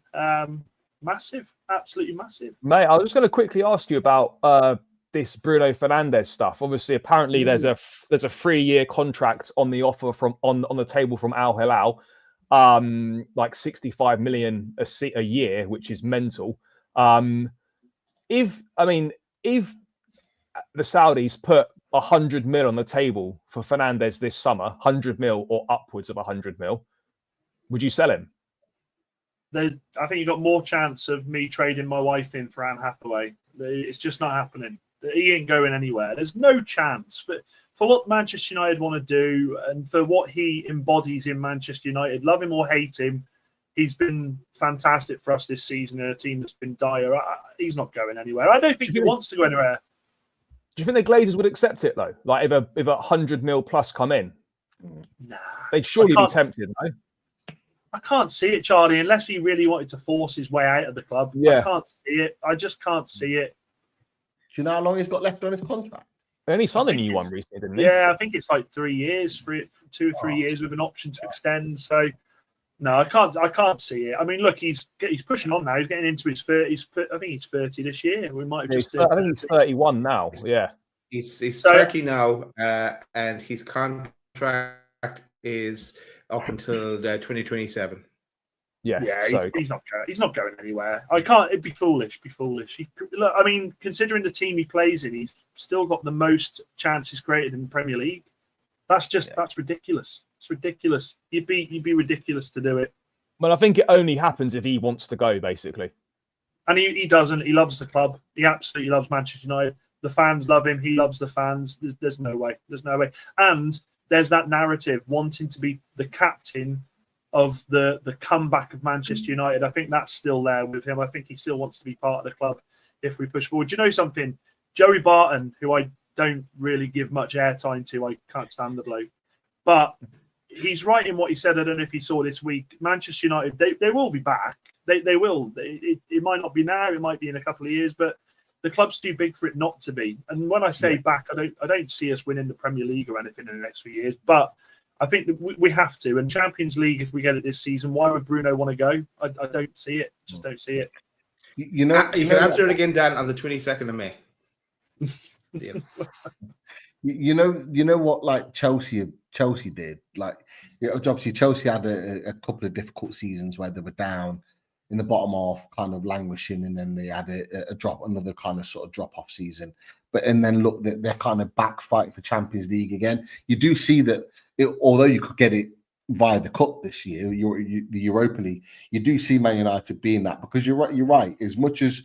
Massive, absolutely massive. Mate, I was just going to quickly ask you about this Bruno Fernandes stuff. Obviously, apparently there's a 3-year contract on the offer on the table from Al Hilal, like 65 million a year, which is mental. If the Saudis put 100 mil on the table for Fernandes this summer, 100 mil or upwards of 100 mil, would you sell him? I think you've got more chance of me trading my wife in for Anne Hathaway. It's just not happening. He ain't going anywhere. There's no chance. For what Manchester United want to do and for what he embodies in Manchester United, love him or hate him, he's been fantastic for us this season in a team that's been dire. He's not going anywhere. I don't think he wants to go anywhere. Do you think the Glazers would accept it, though? Like if a 100 mil plus come in? Nah. They'd surely be tempted, no? I can't see it, Charlie, unless he really wanted to force his way out of the club. Yeah. I can't see it. I just can't see it. Do you know how long he's got left on his contract? They only signed a new one recently, didn't they? Yeah, I think it's like 3 years, 2 or 3 years with an option to extend. So, no, I can't see it. I mean, look, he's pushing on now. He's getting into his 30s. I think he's 30 this year. We might have I think he's 31 now. Yeah. He's 30 now, and his contract is up until 2027. Yeah, he's not going anywhere. I can't. It'd be foolish. Look, I mean, considering the team he plays in, he's still got the most chances created in the Premier League. That's ridiculous. It's ridiculous. You'd be ridiculous to do it. Well, I think it only happens if he wants to go, basically. And he doesn't. He loves the club. He absolutely loves Manchester United. The fans love him. He loves the fans. There's no way. There's no way. And there's that narrative wanting to be the captain of the comeback of Manchester United. I think that's still there with him. I think he still wants to be part of the club if we push forward. Do you know something? Joey Barton, who I don't really give much airtime to, I can't stand the bloke. But he's right in what he said. I don't know if you saw this week. Manchester United, they will be back. They will. It might not be now. It might be in a couple of years, but the club's too big for it not to be. And when I say back, I don't see us winning the Premier League or anything in the next few years. But I think that we have to. And Champions League, if we get it this season, why would Bruno want to go? I don't see it. Just don't see it. You can answer it again, Dan, on the 22nd of May. You know what? Like Chelsea did. Like obviously, Chelsea had a couple of difficult seasons where they were down in the bottom half, kind of languishing, and then they had another kind of sort of drop off season. And then look, they're kind of back fighting for Champions League again. You do see that, although you could get it via the cup this year, the Europa League, you do see Man United being that, because you're right. As much as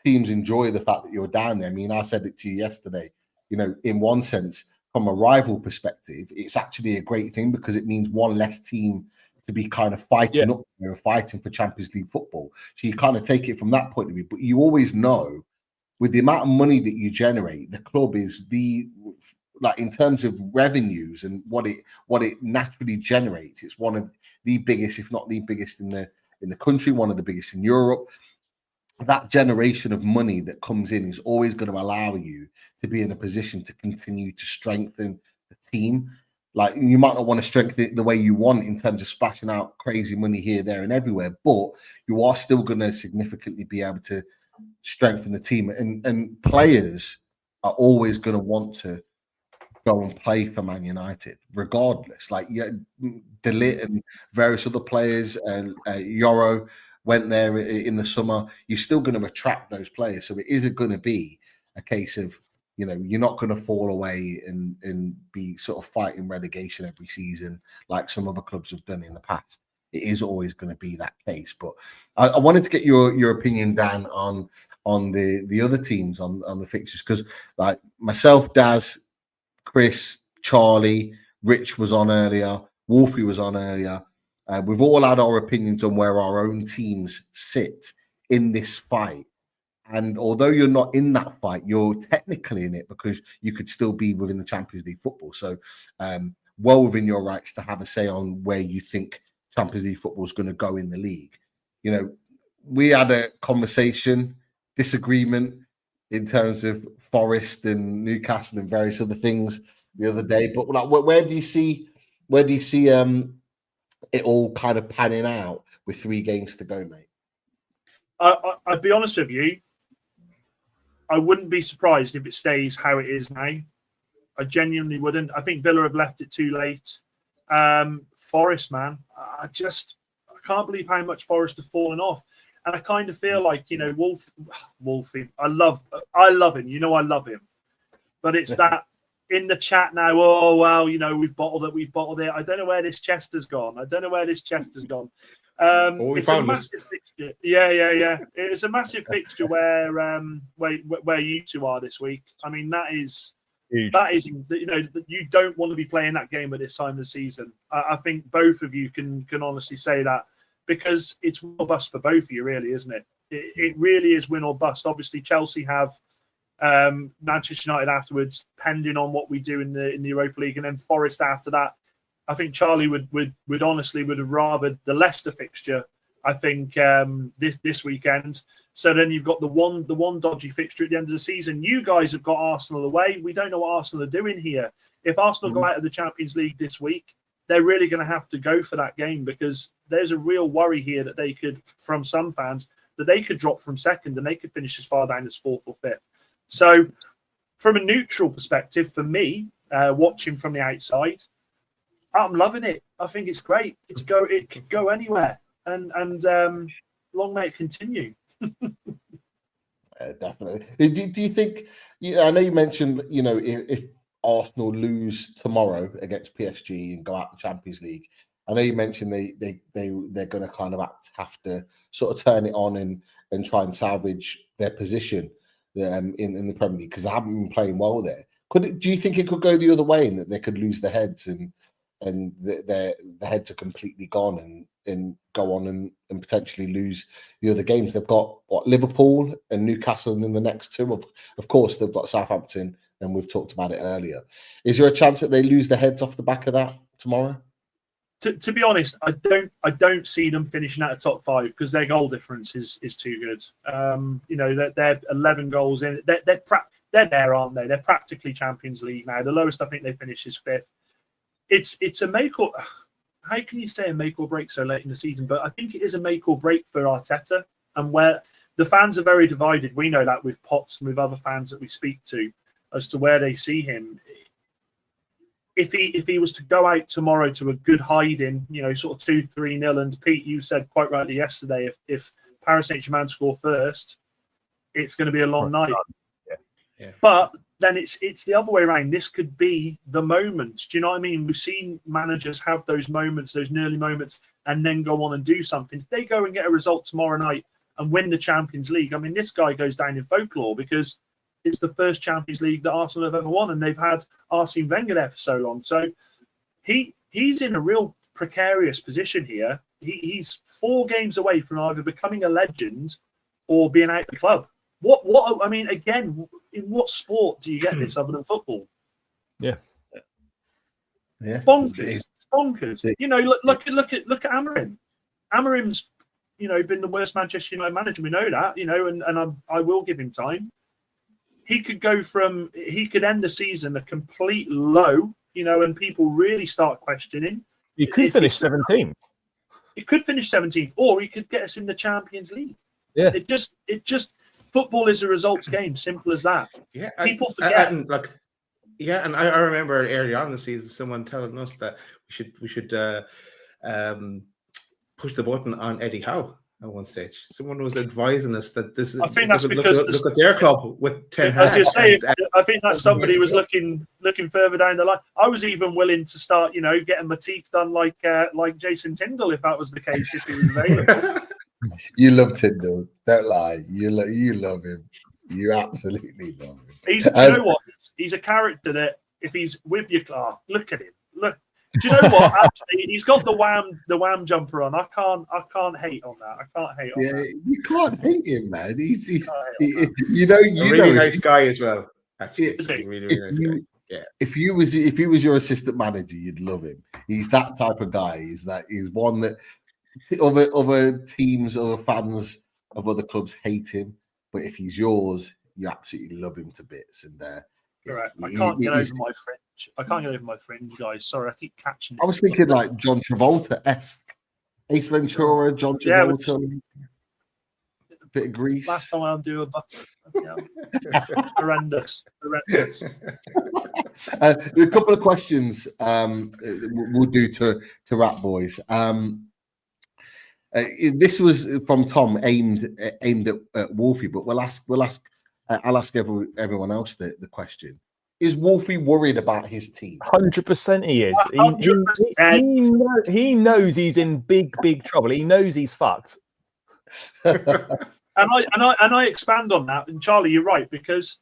teams enjoy the fact that you're down there, I mean, I said it to you yesterday. You know, in one sense, from a rival perspective, it's actually a great thing because it means one less team to be kind of fighting up there, fighting for Champions League football. So you kind of take it from that point of view. But you always know, with the amount of money that you generate, the club is like in terms of revenues and what it naturally generates, it's one of the biggest, if not the biggest in the country, one of the biggest in Europe. That generation of money that comes in is always going to allow you to be in a position to continue to strengthen the team. Like, you might not want to strengthen it the way you want in terms of splashing out crazy money here, there, and everywhere, but you are still going to significantly be able to strengthen the team. And players are always going to want to go and play for Man United, regardless. Like, De Ligt and various other players, and Yoro went there in the summer. You're still going to attract those players. So it isn't going to be a case of, you know, you're not going to fall away and be sort of fighting relegation every season like some other clubs have done in the past. It is always going to be that case. But I wanted to get your opinion, Dan, on the other teams on the fixtures, because like myself, Daz, Chris, Charlie, Rich was on earlier, Wolfie was on earlier. We've all had our opinions on where our own teams sit in this fight. And although you're not in that fight, you're technically in it because you could still be within the Champions League football. So well within your rights to have a say on where you think Champions League football is going to go in the league. You know, we had a conversation, disagreement in terms of Forest and Newcastle and various other things the other day. But like, where do you see it all kind of panning out with 3 games to go, mate? I'd be honest with you. I wouldn't be surprised if it stays how it is now. I genuinely wouldn't. I think Villa have left it too late. Forest, man, I can't believe how much Forest have fallen off. And I kind of feel like, you know, Wolfie, I love him. You know, I love him. But it's that in the chat now, oh, well, you know, we've bottled it. I don't know where this Chester's gone. It's a massive fixture. Yeah. It's a massive fixture where you two are this week. I mean, that is huge. That is, you know, you don't want to be playing that game at this time of the season. I think both of you can honestly say that, because it's win or bust for both of you, really, isn't it? It really is win or bust. Obviously, Chelsea have Manchester United afterwards, pending on what we do in the Europa League, and then Forest after that. I think Charlie would have rather the Leicester fixture, I think, this weekend. So then you've got the one dodgy fixture at the end of the season. You guys have got Arsenal away. We don't know what Arsenal are doing here. If Arsenal go out of the Champions League this week, they're really going to have to go for that game, because there's a real worry here that they could, from some fans, that they could drop from second and they could finish as far down as 4th or 5th. So from a neutral perspective, for me, watching from the outside, I'm loving it. I think it's great. It could go anywhere, and long may it continue. Definitely. Do you think? I know you mentioned, you know, if Arsenal lose tomorrow against PSG and go out the Champions League, I know you mentioned they're going to kind of have to sort of turn it on and try and salvage their position in the Premier League, because they haven't been playing well there. Do you think it could go the other way, and that they could lose their heads and the heads are completely gone and go on and potentially lose the other games? They've got Liverpool and Newcastle in the next 2. Of course, they've got Southampton, and we've talked about it earlier. Is there a chance that they lose their heads off the back of that tomorrow? To be honest, I don't see them finishing out of top 5, because their goal difference is too good. You know, they're 11 goals in. They're there, aren't they? They're practically Champions League now. The lowest I think they finish is 5th. It's a make or, how can you say a make or break so late in the season? But I think it is a make or break for Arteta, and where the fans are very divided. We know that with Potts and with other fans that we speak to, as to where they see him. If he was to go out tomorrow to a good hiding, you know, sort of 2-3-0, and Pete, you said quite rightly yesterday, if Paris Saint-Germain score first, it's going to be a long night. Yeah. But then it's the other way around. This could be the moment. Do you know what I mean? We've seen managers have those moments, those nearly moments, and then go on and do something. If they go and get a result tomorrow night and win the Champions League, I mean, this guy goes down in folklore, because it's the first Champions League that Arsenal have ever won, and they've had Arsene Wenger there for so long. So he's in a real precarious position here. He's 4 games away from either becoming a legend or being out of the club. What I mean, again, in what sport do you get this other than football? Yeah. It's bonkers. You know, look at Amorim. Amorim's, you know, been the worst Manchester United manager. We know that, you know, and I will give him time. He could end the season a complete low, you know, and people really start questioning. He could finish 17th. He could finish 17th, or he could get us in the Champions League. Yeah. It just football is a results game, simple as that. Yeah, people forget. And I remember early on in the season, someone telling us that we should push the button on Eddie Howe at one stage. Someone was advising us that this is. I think that's because look at their club with 10. I was just saying, I think that somebody was looking further down the line. I was even willing to start, you know, getting my teeth done like Jason Tyndall, if that was the case, if he was available. You love Tyndall, don't lie. You love him. You absolutely love him. You know what? He's a character that if he's with your car, look at him. Look. Do you know what? Actually, he's got the wham jumper on. I can't hate on that. I can't hate on that. You can't hate him, man. He's Can't you know, A really nice guy as well. Actually, Is he? really nice guy. Yeah. If he was your assistant manager, you'd love him. He's that type of guy. He's one that other teams, other fans of other clubs hate him. But if he's yours, you absolutely love him to bits. And Correct. I can't get over my fringe. I can't get over my fringe, guys. Sorry, I keep catching it. I was thinking like John Travolta-esque. Ace Ventura, John Travolta, a bit of Grease. Last time I'll do a butter. Yeah. Horrendous. A couple of questions we'll do to Rat Boys. This was from Tom, aimed at Wolfie, but I'll ask everyone else the question. Is Wolfie worried about his team? 100% he is. 100%. He knows he's in big trouble. He knows he's fucked. And I expand on that. And Charlie, you're right, because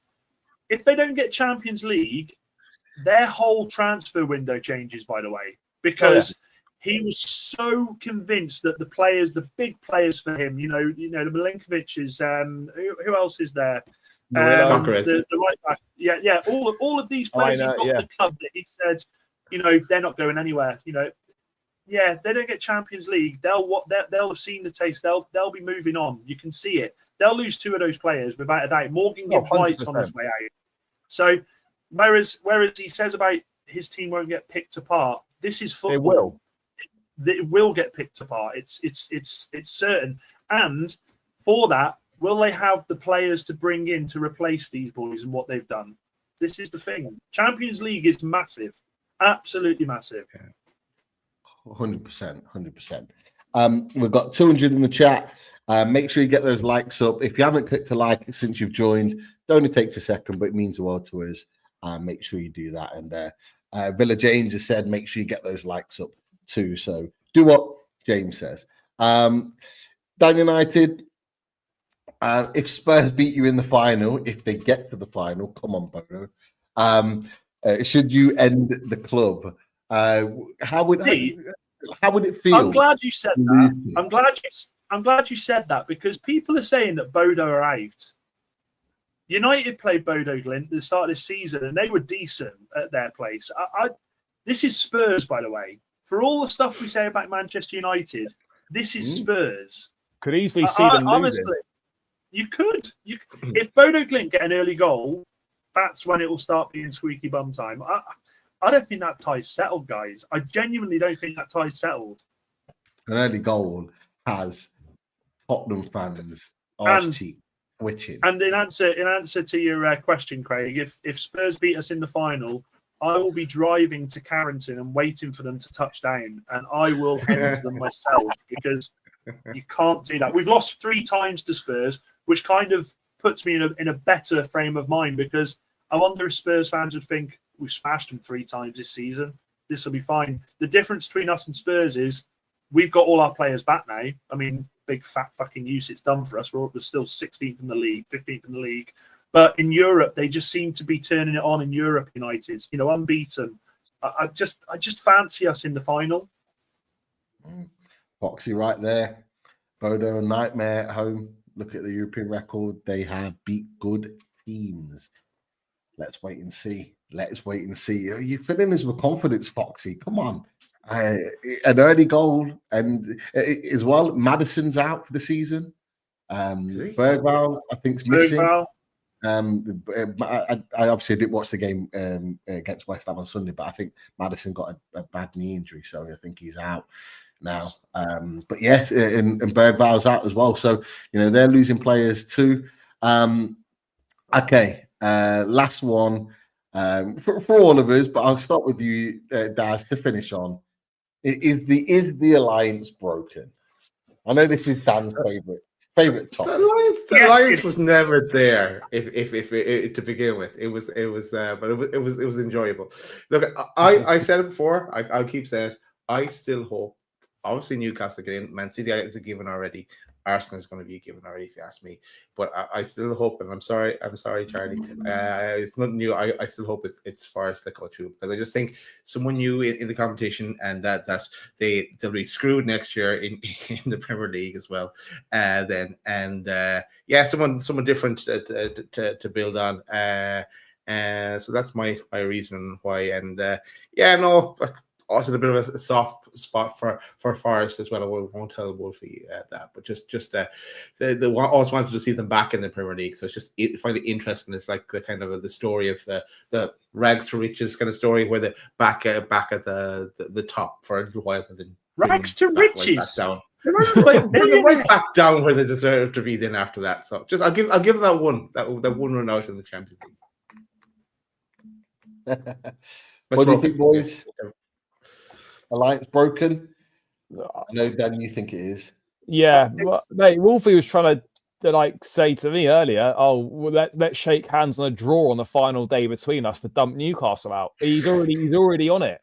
if they don't get Champions League, their whole transfer window changes, by the way, because he was so convinced that the big players for him, the Milinkovic's, who else is there? The right back. Yeah. All of these players he's got the club that he said, they're not going anywhere. They don't get Champions League. They'll have seen the taste. They'll be moving on. You can see it. They'll lose two of those players without a doubt. Morgan gets White's on his way out. So whereas he says about his team won't get picked apart, this is football. It will. It will get picked apart. It's certain. And for that, will they have the players to bring in to replace these boys and what they've done? This is the thing. Champions League is massive, absolutely massive. 100%. We've got 200 in the chat. Make sure you get those likes up. If you haven't clicked a like since you've joined, it only takes a second, but it means the world to us. Make sure you do that. And Villa James has said, make sure you get those likes up too. So do what James says. Dan United, if Spurs beat you in the final, if they get to the final, come on, Bono. Should you end the club? How would it feel? I'm glad you said that. I'm glad you said that because people are saying that Bodo are out. United played Bodo Glimt at the start of this season, and they were decent at their place. This is Spurs, by the way. For all the stuff we say about Manchester United, this is Spurs. Could easily see them honestly, losing. You could. If Bodo Glimt get an early goal, that's when it will start being squeaky bum time. I don't think that tie's settled, guys. I genuinely don't think that tie's settled. An early goal has Tottenham fans arse cheek twitching. And in answer to your question, Craig, if Spurs beat us in the final, I will be driving to Carrington and waiting for them to touch down, and I will head to them myself because you can't do that. We've lost 3 times to Spurs, which kind of puts me in a better frame of mind because I wonder if Spurs fans would think we've smashed them 3 times this season. This will be fine. The difference between us and Spurs is we've got all our players back now. I mean, big fat fucking use it's done for us. We're still 16th in the league, 15th in the league. But in Europe, they just seem to be turning it on in Europe, United. Unbeaten. I just fancy us in the final. Foxy right there. Bodo, a nightmare at home. Look at the European record. They have beat good teams. Let's wait and see. Are you filling us with confidence, Foxy? Come on. An early goal. And as well, Madison's out for the season. Bergwall, I think, is missing. I obviously didn't watch the game against West Ham on Sunday, but I think Madison got a bad knee injury, so I think he's out now. But yes, and Bergwall's out as well, so they're losing players too. Okay, last one for all of us, but I'll start with you, Daz, to finish on. Is the alliance broken? I know this is Dan's favorite topic. The alliance was never there. If to begin with, it was, but it was enjoyable. Look, I said it before. I'll keep saying it. I still hope. Obviously, Newcastle get in. Man City is a given already. Arsenal is going to be a given already, if you ask me. But I still hope, and I'm sorry, Charlie. It's not new. I still hope it's Forest that go through, because I just think someone new in the competition, and that they'll be screwed next year in the Premier League as well. Someone different to build on. So that's my reason why. And also a bit of a soft spot for Forest as well. I won't tell Wolfie that, but just they always wanted to see them back in the Premier League. So it's just find it interesting. It's like the kind of the story of the rags to riches kind of story, where they're back at the top for a little while, and then Rags to riches. Right back down where they deserve to be. Then after that, so just I'll give them that one run out in the Champions League. What do you think, boys? Alliance broken? I know, Dan, you think it is. Yeah, but, mate, Wolfie was trying to say to me earlier, let's shake hands on a draw on the final day between us to dump Newcastle out. He's already on it.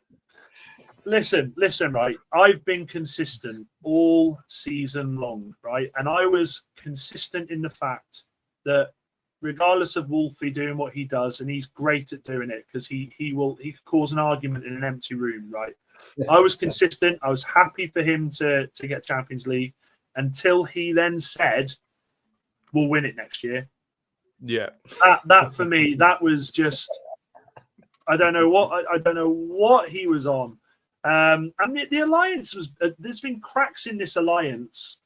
Listen, right? I've been consistent all season long, right? And I was consistent in the fact that regardless of Wolfie doing what he does, and he's great at doing it, because he could cause an argument in an empty room, right? I was consistent. I was happy for him to get Champions League until he then said, we'll win it next year. Yeah. That for me, that was just, I don't know what he was on. And the alliance was, there's been cracks in this alliance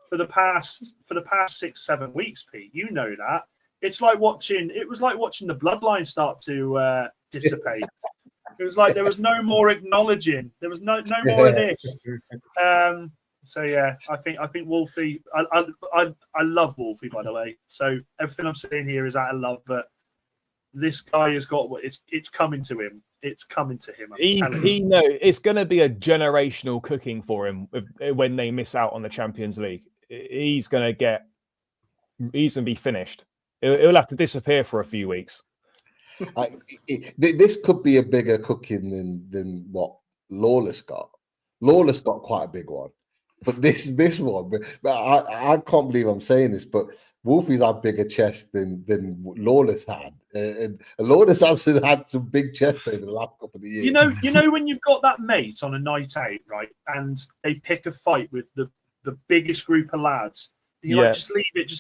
for the past 6-7 weeks, Pete. You know that. It was like watching the bloodline start to dissipate. It was like there was no more acknowledging. There was no more of this. So yeah, I think Wolfie. I love Wolfie, by the way. So everything I'm saying here is out of love. But this guy has got what it's coming to him. It's coming to him. He know it's going to be a generational cooking for him when they miss out on the Champions League. He's going to be finished. It'll have to disappear for a few weeks. This could be a bigger cooking than what Lawless got. Lawless got quite a big one, but this one. But I can't believe I'm saying this, but Wolfie's had bigger chest than Lawless had, and Lawless also had some big chest over the last couple of years. You know when you've got that mate on a night out, right, and they pick a fight with the biggest group of lads. And you're like, just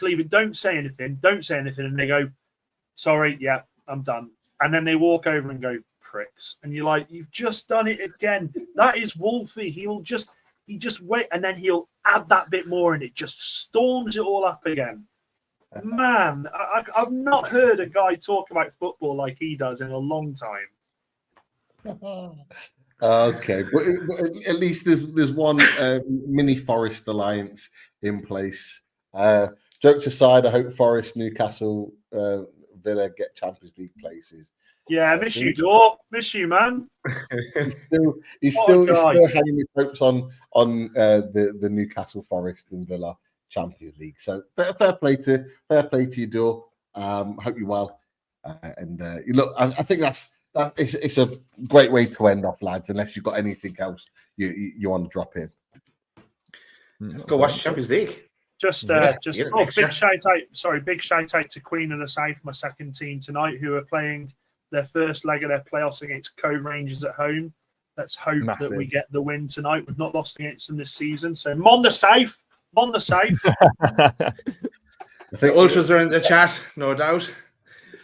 leave it. Don't say anything. And they go, sorry, yeah, I'm done. And then they walk over and go, pricks. And you're like, you've just done it again. That is Wolfie. He just wait, and then he'll add that bit more, and it just storms it all up again. Man, I've not heard a guy talk about football like he does in a long time. Okay, but at least there's one mini Forest alliance in place. Jokes aside, I hope Forest, Newcastle, Villa get Champions League places. Yeah, miss you, Dor. Miss you, man. He's still hanging his hopes on the Newcastle, Forest, and Villa Champions League. So fair play to you, Dor. Hope you're well. Look, I think it's a great way to end off, lads. Unless you've got anything else you want to drop in. Let's go watch the Champions League. Big shout out to Queen of the South, my second team tonight, who are playing their first leg of their playoffs against Cove Rangers at home. Let's hope that we get the win tonight. We've not lost against them this season, so Mon the South. I think Ultras are in the chat, no doubt.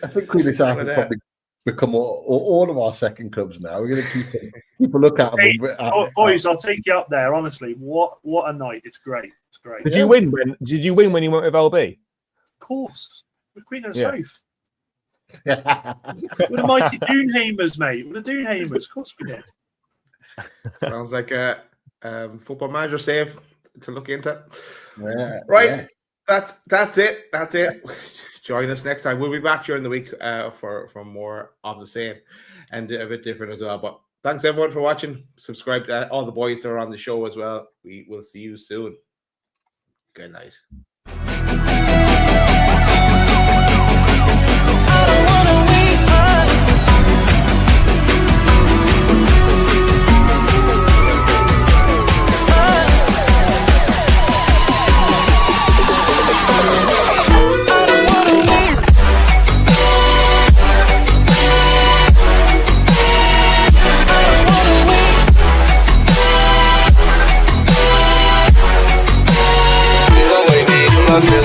I think Queen of the South will probably become all of our second clubs now. We're going to keep a look at them. Hey, boys, I'll take you up there. Honestly, what a night! It's great. It's great. Did you win when you went with LB? Of course, we're Queen of the South. We're the mighty Doonhamers, mate. We're the Doonhamers. Of course we did. Sounds like a football manager save to look into. Yeah, right. Yeah. That's it. Join us next time. We'll be back during the week for more of the same and a bit different as well. But thanks everyone for watching. Subscribe to all the boys that are on the show as well. We will see you soon. Good night. love you.